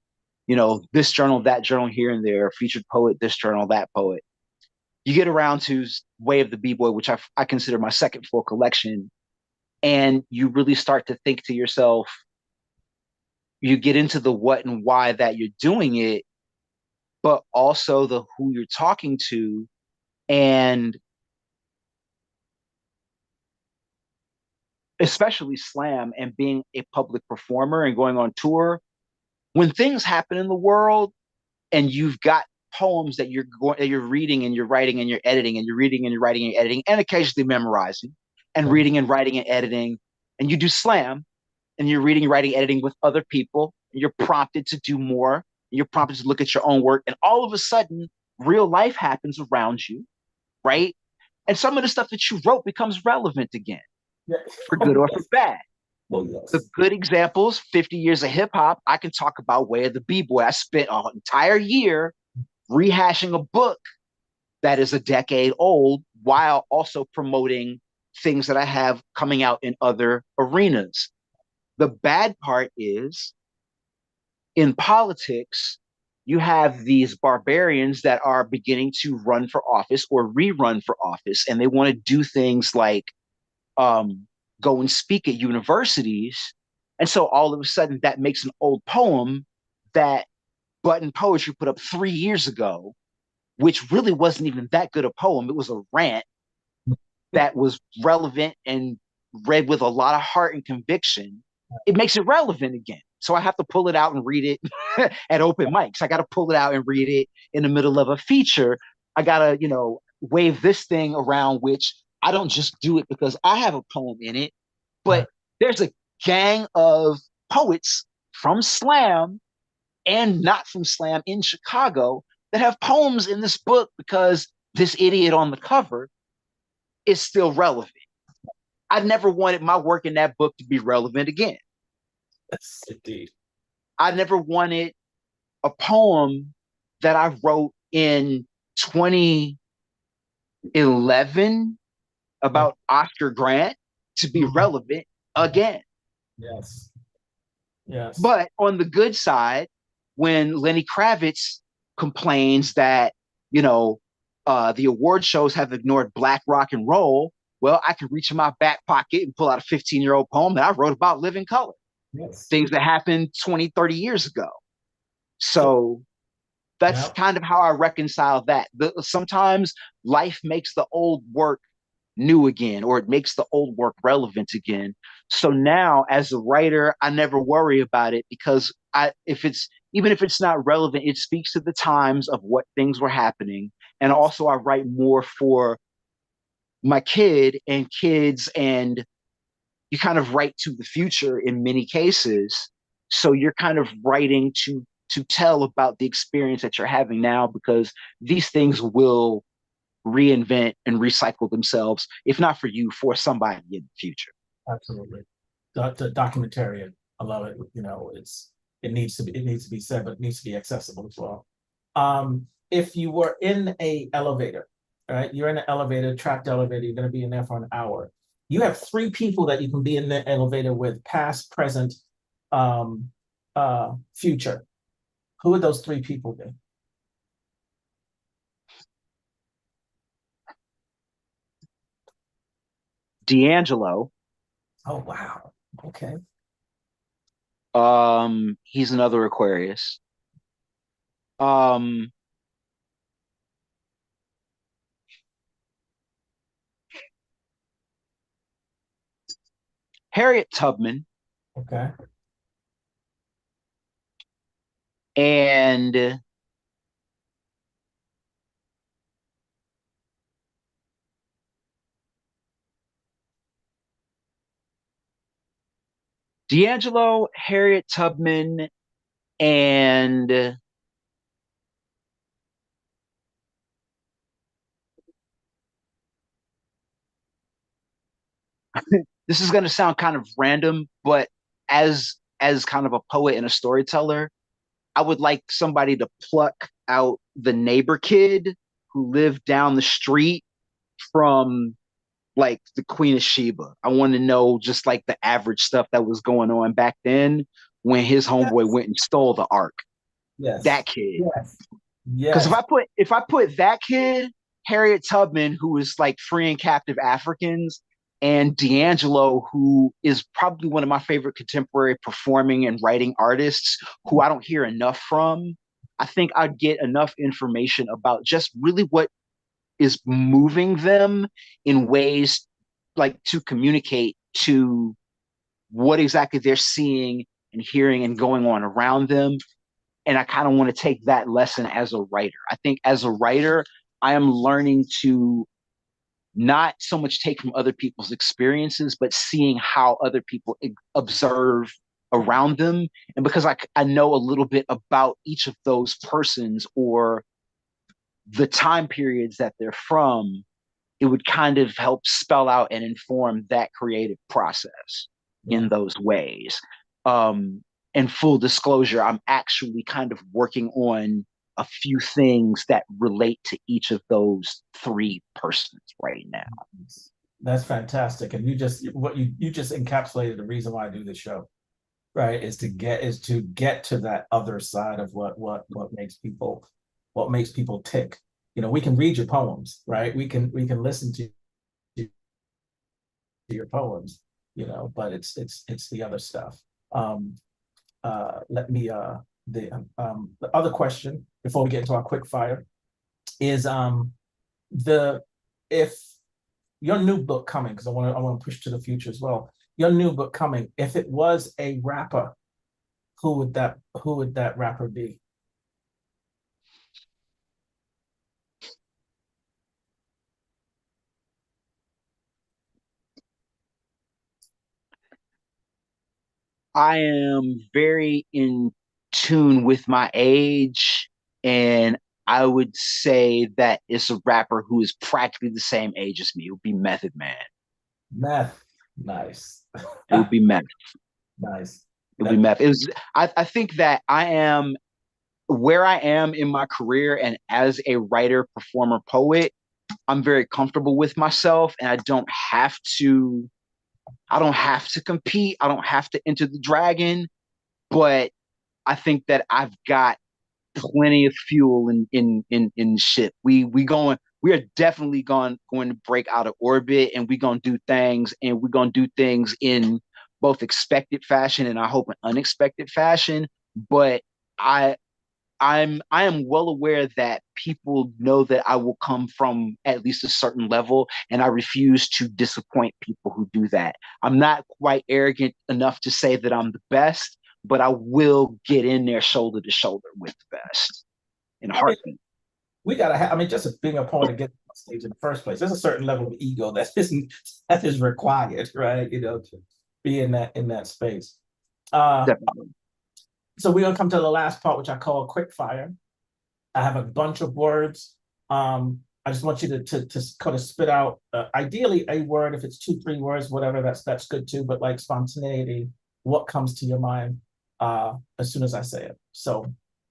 this journal, that journal here and there, featured poet, this journal, that poet. You get around to Way of the B-Boy, which I consider my second full collection, and you really start to think to yourself, you get into the what and why that you're doing it, but also the who you're talking to. And especially slam and being a public performer and going on tour, when things happen in the world and you've got poems that you're reading and you're writing and you're editing and you're reading and you're writing and you're editing and occasionally memorizing and that? reading and writing and editing, and you do slam and you're reading, writing, editing with other people, and you're prompted to do more, and you're prompted to look at your own work, and all of a sudden real life happens around you, right? And some of the stuff that you wrote becomes relevant again, Yeah. for good or for bad. Well, The yes. good examples, 50 years of hip hop, I can talk about Way of the B-Boy. I spent an entire year rehashing a book that is a decade old while also promoting things that I have coming out in other arenas. The bad part is in politics, you have these barbarians that are beginning to run for office or rerun for office, and they want to do things like um, go and speak at universities. And so all of a sudden, that makes an old poem that Button Poetry put up 3 years ago, which really wasn't even that good a poem. It was a rant that was relevant and read with a lot of heart and conviction. It makes it relevant again. So I have to pull it out and read it at open mics. I got to pull it out and read it in the middle of a feature. I got to, wave this thing around, which I don't just do it because I have a poem in it, but there's a gang of poets from slam and not from slam in Chicago that have poems in this book because this idiot on the cover is still relevant. I never wanted my work in that book to be relevant again. Yes, indeed. I never wanted a poem that I wrote in 2011 about Oscar Grant to be relevant again. Yes. Yes. But on the good side, when Lenny Kravitz complains that, the award shows have ignored Black rock and roll, well, I can reach in my back pocket and pull out a 15-year-old poem that I wrote about living color, Yes. things that happened 20, 30 years ago. So, So that's yeah. kind of how I reconcile that. Sometimes life makes the old work new again, or it makes the old work relevant again. So now as a writer, I never worry about it because even if it's not relevant, it speaks to the times of what things were happening. And also I write more for my kid and kids, and you kind of write to the future in many cases. So you're kind of writing to to tell about the experience that you're having now, because these things will reinvent and recycle themselves, if not for you, for somebody in the future. Absolutely. The documentarian, I love it. You know, it needs to be said, but it needs to be accessible as well. If you were in a elevator, right? You're in an elevator, trapped elevator, you're gonna be in there for an hour. You have three people that you can be in the elevator with, past, present, future. Who would those three people be? D'Angelo, Oh wow. Okay. he's another Aquarius. Um, Harriet Tubman, Okay. and D'Angelo, Harriet Tubman, and this is going to sound kind of random, but as kind of a poet and a storyteller, I would like somebody to pluck out the neighbor kid who lived down the street from like the Queen of Sheba. I want to know just like the average stuff that was going on back then when his homeboy Yes. went and stole the ark. Yes. That kid. Yes. Because Yes. if I put that kid, Harriet Tubman, who is like freeing captive Africans, and D'Angelo, who is probably one of my favorite contemporary performing and writing artists, who I don't hear enough from, I think I'd get enough information about just really what is moving them in ways like to communicate to what exactly they're seeing and hearing and going on around them. And I kind of want to take that lesson as a writer. I think as a writer, I am learning to not so much take from other people's experiences, but seeing how other people observe around them. And because I know a little bit about each of those persons or the time periods that they're from, it would kind of help spell out and inform that creative process Yeah. in those ways. And full disclosure, I'm actually kind of working on a few things that relate to each of those three persons right now. That's fantastic. And you just encapsulated the reason why I do this show, right? Is to get to that other side of what makes people tick. You know, we can read your poems, right? We can listen to your poems, you know, but it's the other stuff. Let me the other question before we get into our quick fire is the if your new book coming, because I want to push to the future as well. Your new book coming, if it was a rapper, who would that rapper be? I am very in tune with my age, and I would say that it's a rapper who is practically the same age as me. It would be Method Man. Meth. Nice. It would be Method. Nice. It would be Method. It was. I think that I am where I am in my career, and as a writer, performer, poet, I'm very comfortable with myself, and I don't have to. I don't have to compete. I don't have to enter the dragon, but I think that I've got plenty of fuel in ship. We are definitely going to break out of orbit, and we're gonna do things in both expected fashion and I hope an unexpected fashion. But I I am well aware that people know that I will come from at least a certain level, and I refuse to disappoint people who do that. I'm not quite arrogant enough to say that I'm the best, but I will get in there shoulder to shoulder with the best in a I mean, heartbeat. we gotta have. I mean, just being a poet to get on stage in the first place, there's a certain level of ego that is required, right? You know, to be in that space. Uh, Definitely. So we're gonna come to the last part, which I call quick fire. I have a bunch of words. I just want you to kind of spit out, ideally a word. If it's 2, 3 words, whatever, that's good too. But like spontaneity, what comes to your mind as soon as I say it. So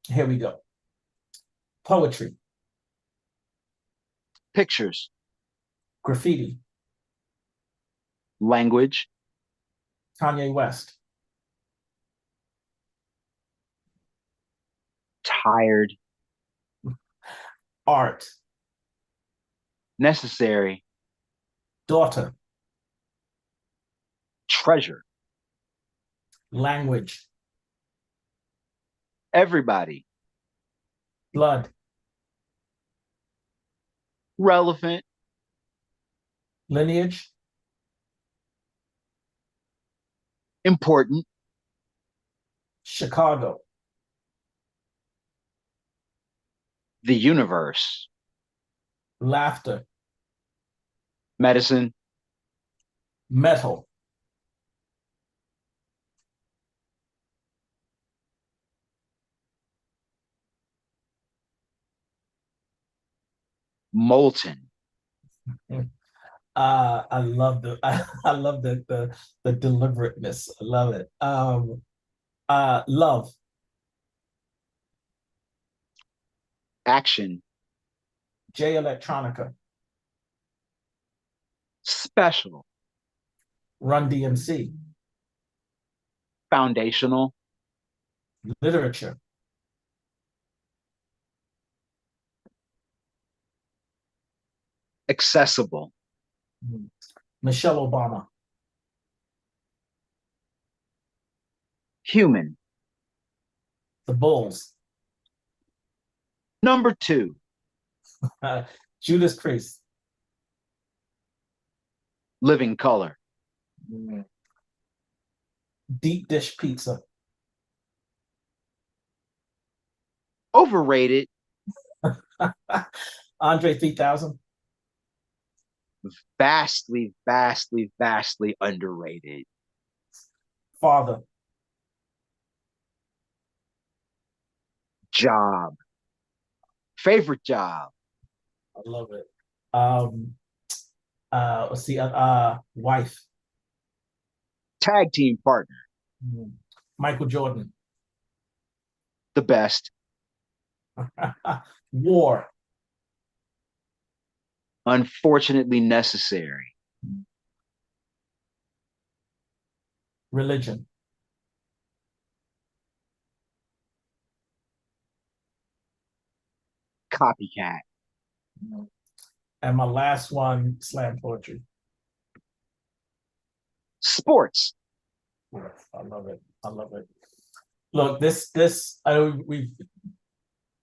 here we go. Poetry, Pictures, graffiti, language, Kanye West, tired, art, necessary, daughter, treasure, language, everybody, blood, relevant, lineage, important, Chicago, the universe, laughter, medicine, metal, molten, I love the I love the deliberateness. I love it. Love, action, J Electronica, special, Run DMC, foundational, literature, accessible, Michelle Obama, human, the Bulls, number 2, Judas Priest, living color, deep dish pizza, overrated, Andre 3000, vastly, vastly, vastly underrated, father, job, favorite job, I love it. Let's see, wife, tag team partner, Michael Jordan, the best, war, unfortunately necessary, religion, copycat, and my last one, slam poetry. sports, I love it. I love it. Look, this I know we've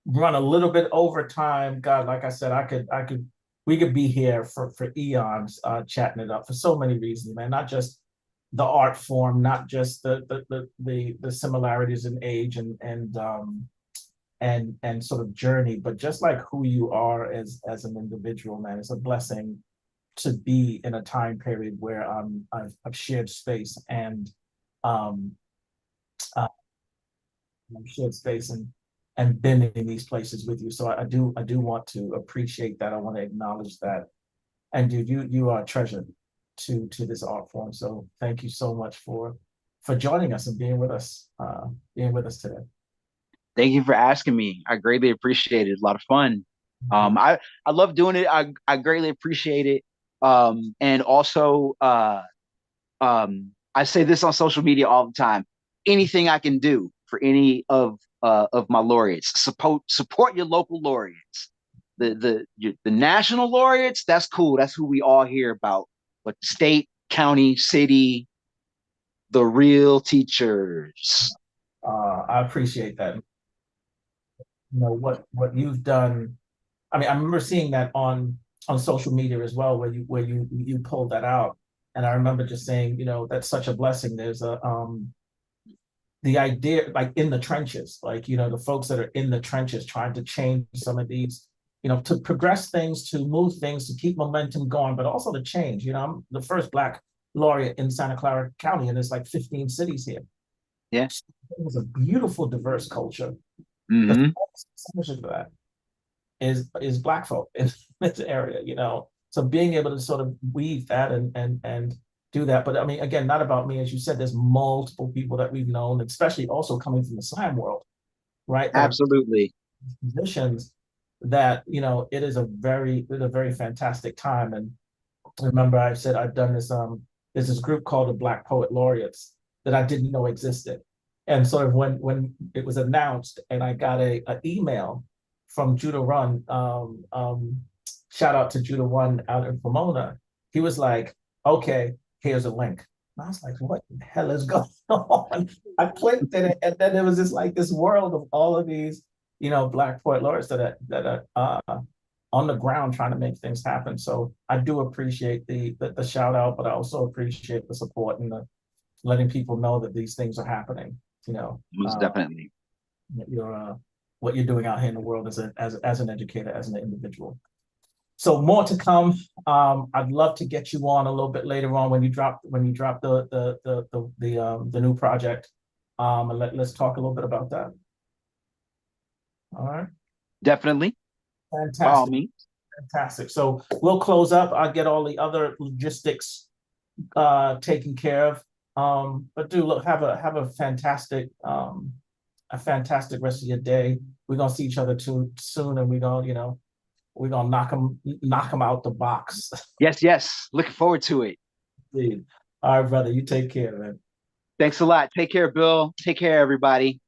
run a little bit over time. God, like I said, we could be here for eons chatting it up for so many reasons, man. Not just the art form, not just the similarities in age and sort of journey, but just like who you are as an individual, man. It's a blessing to be in a time period where I've shared space and um, uh, shared space and been in these places with you. So I do want to appreciate that. I want to acknowledge that. And dude, you are a treasure to this art form. So thank you so much for joining us and being with us today. Thank you for asking me. I greatly appreciate it. A lot of fun. I love doing it. I greatly appreciate it. And also, I say this on social media all the time. Anything I can do for any of my laureates, support your local laureates. The national laureates, that's cool. That's who we all hear about. But the state, county, city, the real teachers. I appreciate that. You know what you've done. I mean, I remember seeing that on social media as well, where you pulled that out, and I remember just saying, you know, that's such a blessing. There's a the idea, like in the trenches, like you know, the folks that are in the trenches trying to change some of these, you know, to progress things, to move things, to keep momentum going, but also to change. You know, I'm the first Black laureate in Santa Clara County, and there's like 15 cities here. Yeah. It was a beautiful, diverse culture. The Hmm. percentage of that is Black folk in this area, you know. So being able to sort of weave that and do that. But I mean, again, not about me, as you said, there's multiple people that we've known, especially also coming from the slam world, right? That are Absolutely. musicians that, you know, it's a very fantastic time. And remember I said I've done this there's this group called the Black Poet Laureates that I didn't know existed. And sort of when it was announced and I got a email from Judah Run, shout out to Judah Run out in Pomona. He was like, okay, here's a link. And I was like, what the hell is going on? I clicked it and then there was this like this world of all of these, you know, Black Poet Laureates that are on the ground trying to make things happen. So I do appreciate the shout out, but I also appreciate the support and the letting people know that these things are happening. You know, Most definitely. your what you're doing out here in the world as an educator, as an individual. So more to come. I'd love to get you on a little bit later on when you drop the new project. And let's talk a little bit about that. All right. Definitely. By all Fantastic. means. Fantastic. So we'll close up. I'll get all the other logistics taken care of. But do look have a fantastic rest of your day. We're gonna see each other too soon, and we're gonna knock them out the box. Yes, yes. Looking forward to it. All right, brother. You take care, man. Thanks a lot. Take care, Bill. Take care, everybody.